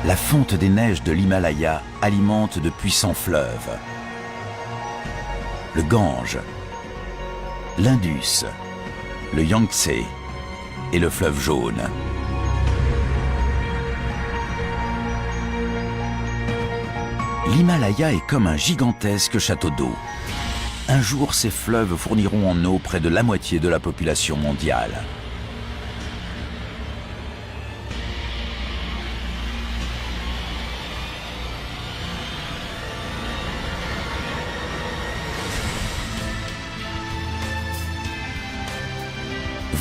La fonte des neiges de l'Himalaya alimente de puissants fleuves. Le Gange, l'Indus, le Yangtze et le fleuve Jaune. L'Himalaya est comme un gigantesque château d'eau. Un jour, ces fleuves fourniront en eau près de la moitié de la population mondiale.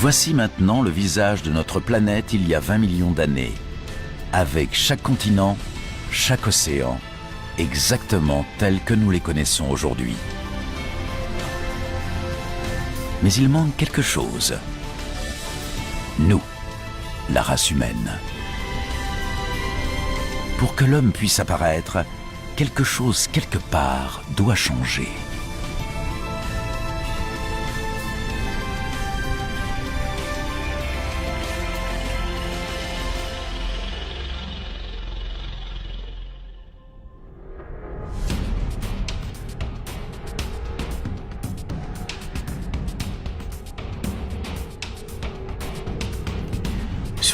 Voici maintenant le visage de notre planète il y a 20 millions d'années, avec chaque continent, chaque océan, exactement tels que nous les connaissons aujourd'hui. Mais il manque quelque chose. Nous, la race humaine. Pour que l'homme puisse apparaître, quelque chose quelque part doit changer.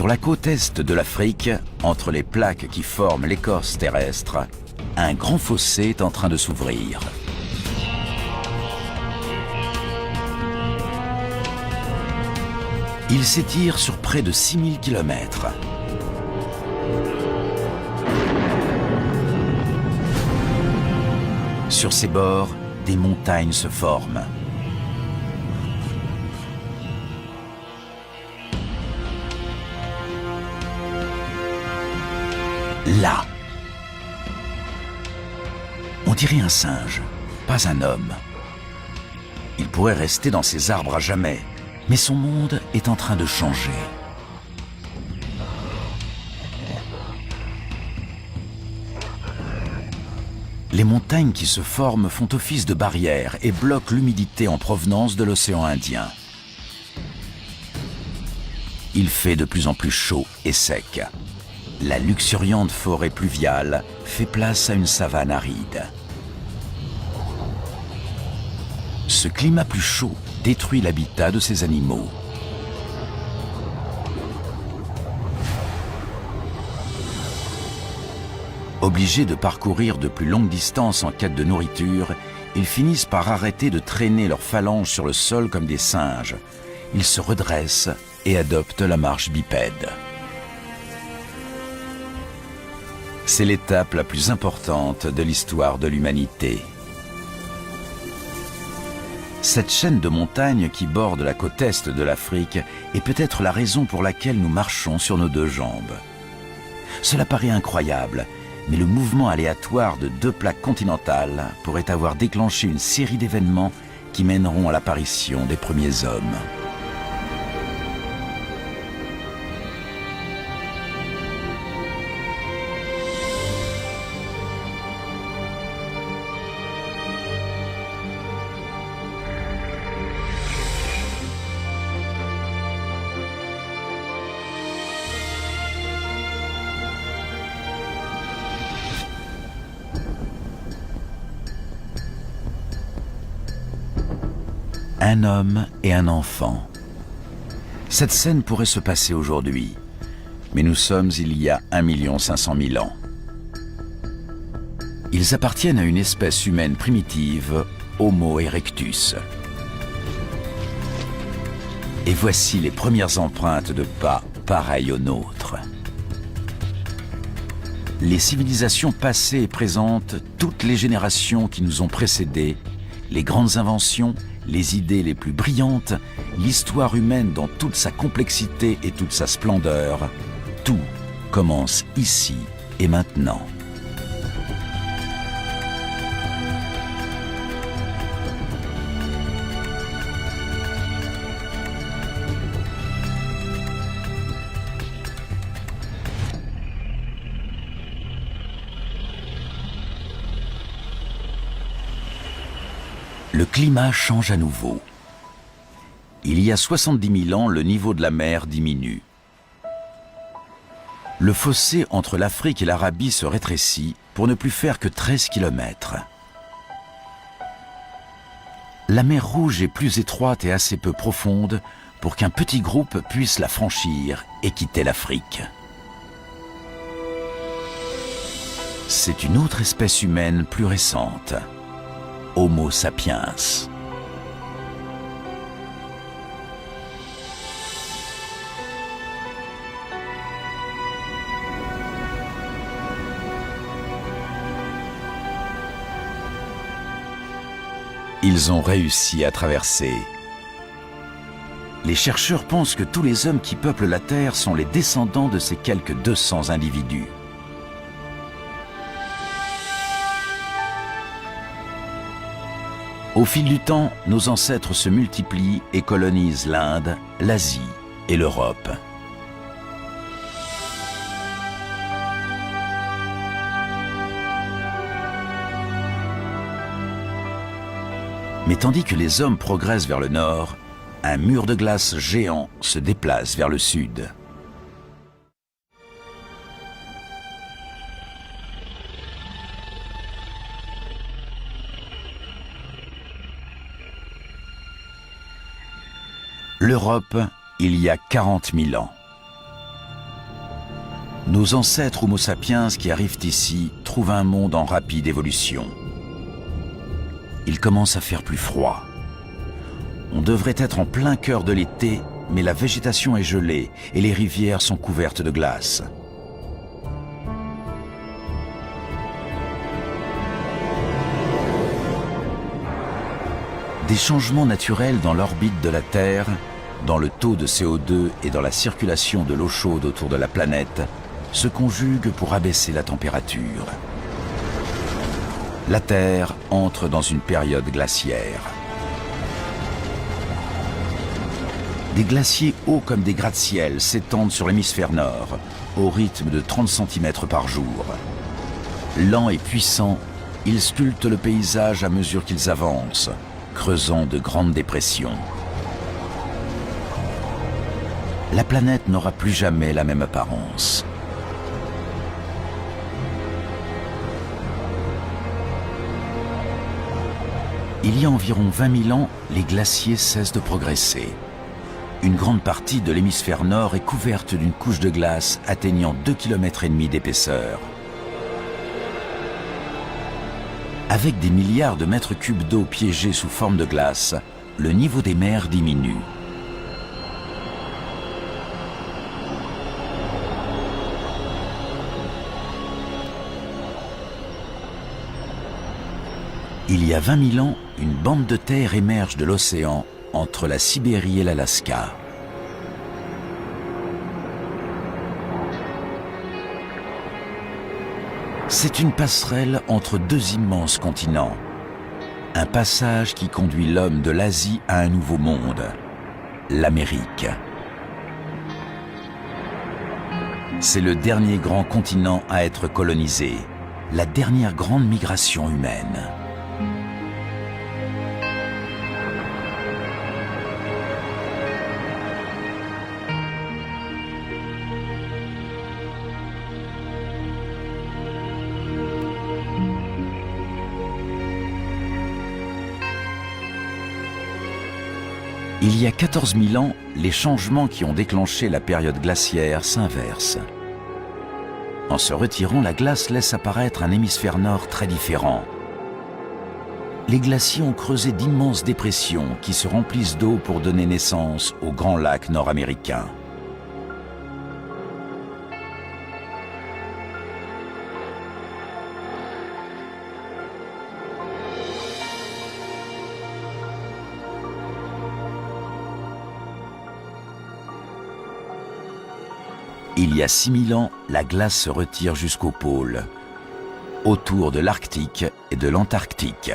Sur la côte est de l'Afrique, entre les plaques qui forment l'écorce terrestre, un grand fossé est en train de s'ouvrir. Il s'étire sur près de 6000 km. Sur ses bords, des montagnes se forment. Là, on dirait un singe, pas un homme. Il pourrait rester dans ses arbres à jamais, mais son monde est en train de changer. Les montagnes qui se forment font office de barrière et bloquent l'humidité en provenance de l'océan Indien. Il fait de plus en plus chaud et sec. La luxuriante forêt pluviale fait place à une savane aride. Ce climat plus chaud détruit l'habitat de ces animaux. Obligés de parcourir de plus longues distances en quête de nourriture, ils finissent par arrêter de traîner leurs phalanges sur le sol comme des singes. Ils se redressent et adoptent la marche bipède. C'est l'étape la plus importante de l'histoire de l'humanité. Cette chaîne de montagnes qui borde la côte est de l'Afrique est peut-être la raison pour laquelle nous marchons sur nos deux jambes. Cela paraît incroyable, mais le mouvement aléatoire de deux plaques continentales pourrait avoir déclenché une série d'événements qui mèneront à l'apparition des premiers hommes. Un homme et un enfant. Cette scène pourrait se passer aujourd'hui, mais nous sommes il y a 1 500 000 ans. Ils appartiennent à une espèce humaine primitive, Homo erectus. Et voici les premières empreintes de pas pareilles aux nôtres. Les civilisations passées et présentes, toutes les générations qui nous ont précédés, les grandes inventions, les idées les plus brillantes, l'histoire humaine dans toute sa complexité et toute sa splendeur, tout commence ici et maintenant. Le climat change à nouveau. Il y a 70 000 ans, le niveau de la mer diminue. Le fossé entre l'Afrique et l'Arabie se rétrécit pour ne plus faire que 13 km. La mer Rouge est plus étroite et assez peu profonde pour qu'un petit groupe puisse la franchir et quitter l'Afrique. C'est une autre espèce humaine plus récente. Homo sapiens. Ils ont réussi à traverser. Les chercheurs pensent que tous les hommes qui peuplent la Terre sont les descendants de ces quelques 200 individus. Au fil du temps, nos ancêtres se multiplient et colonisent l'Inde, l'Asie et l'Europe. Mais tandis que les hommes progressent vers le nord, un mur de glace géant se déplace vers le sud. L'Europe, il y a 40 000 ans. Nos ancêtres Homo sapiens qui arrivent ici trouvent un monde en rapide évolution. Il commence à faire plus froid. On devrait être en plein cœur de l'été, mais la végétation est gelée et les rivières sont couvertes de glace. Des changements naturels dans l'orbite de la Terre, dans le taux de CO2 et dans la circulation de l'eau chaude autour de la planète, se conjuguent pour abaisser la température. La Terre entre dans une période glaciaire. Des glaciers hauts comme des gratte-ciel s'étendent sur l'hémisphère nord, au rythme de 30 cm par jour. Lents et puissants, ils sculptent le paysage à mesure qu'ils avancent, creusant de grandes dépressions. La planète n'aura plus jamais la même apparence. Il y a environ 20 000 ans, les glaciers cessent de progresser. Une grande partie de l'hémisphère nord est couverte d'une couche de glace atteignant 2,5 km d'épaisseur. Avec des milliards de mètres cubes d'eau piégés sous forme de glace, le niveau des mers diminue. Il y a 20 000 ans, une bande de terre émerge de l'océan entre la Sibérie et l'Alaska. C'est une passerelle entre deux immenses continents. Un passage qui conduit l'homme de l'Asie à un nouveau monde, l'Amérique. C'est le dernier grand continent à être colonisé, la dernière grande migration humaine. Il y a 14 000 ans, les changements qui ont déclenché la période glaciaire s'inversent. En se retirant, la glace laisse apparaître un hémisphère nord très différent. Les glaciers ont creusé d'immenses dépressions qui se remplissent d'eau pour donner naissance aux grands lacs nord-américains. Il y a 6000 ans, la glace se retire jusqu'au pôle, autour de l'Arctique et de l'Antarctique.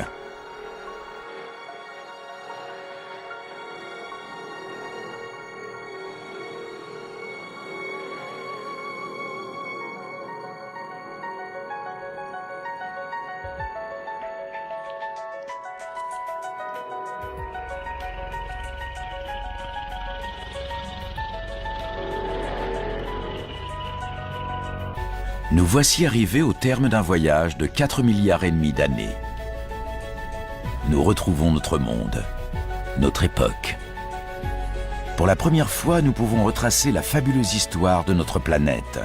Nous voici arrivés au terme d'un voyage de 4,5 milliards d'années. Nous retrouvons notre monde, notre époque. Pour la première fois, nous pouvons retracer la fabuleuse histoire de notre planète.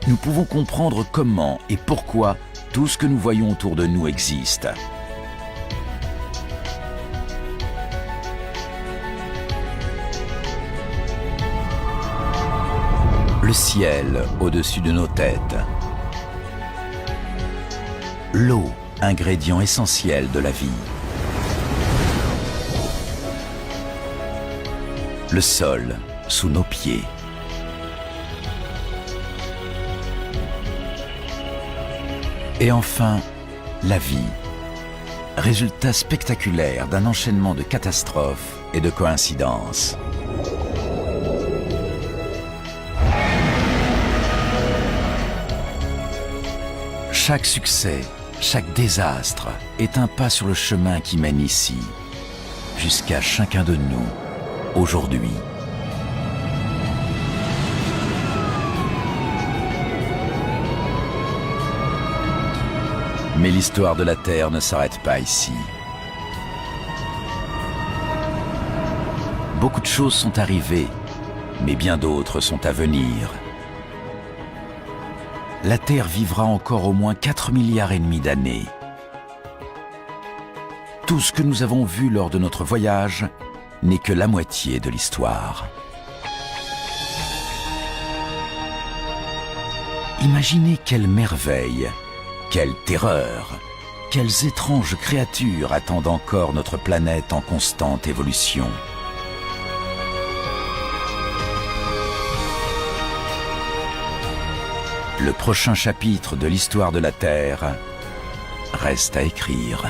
Nous pouvons comprendre comment et pourquoi tout ce que nous voyons autour de nous existe. Le ciel au-dessus de nos têtes. L'eau, ingrédient essentiel de la vie. Le sol sous nos pieds. Et enfin, la vie. Résultat spectaculaire d'un enchaînement de catastrophes et de coïncidences. Chaque succès, chaque désastre est un pas sur le chemin qui mène ici, jusqu'à chacun de nous, aujourd'hui. Mais l'histoire de la Terre ne s'arrête pas ici. Beaucoup de choses sont arrivées, mais bien d'autres sont à venir. La Terre vivra encore au moins 4,5 milliards d'années. Tout ce que nous avons vu lors de notre voyage n'est que la moitié de l'histoire. Imaginez quelle merveille, quelle terreur, quelles étranges créatures attendent encore notre planète en constante évolution. Le prochain chapitre de l'histoire de la Terre reste à écrire.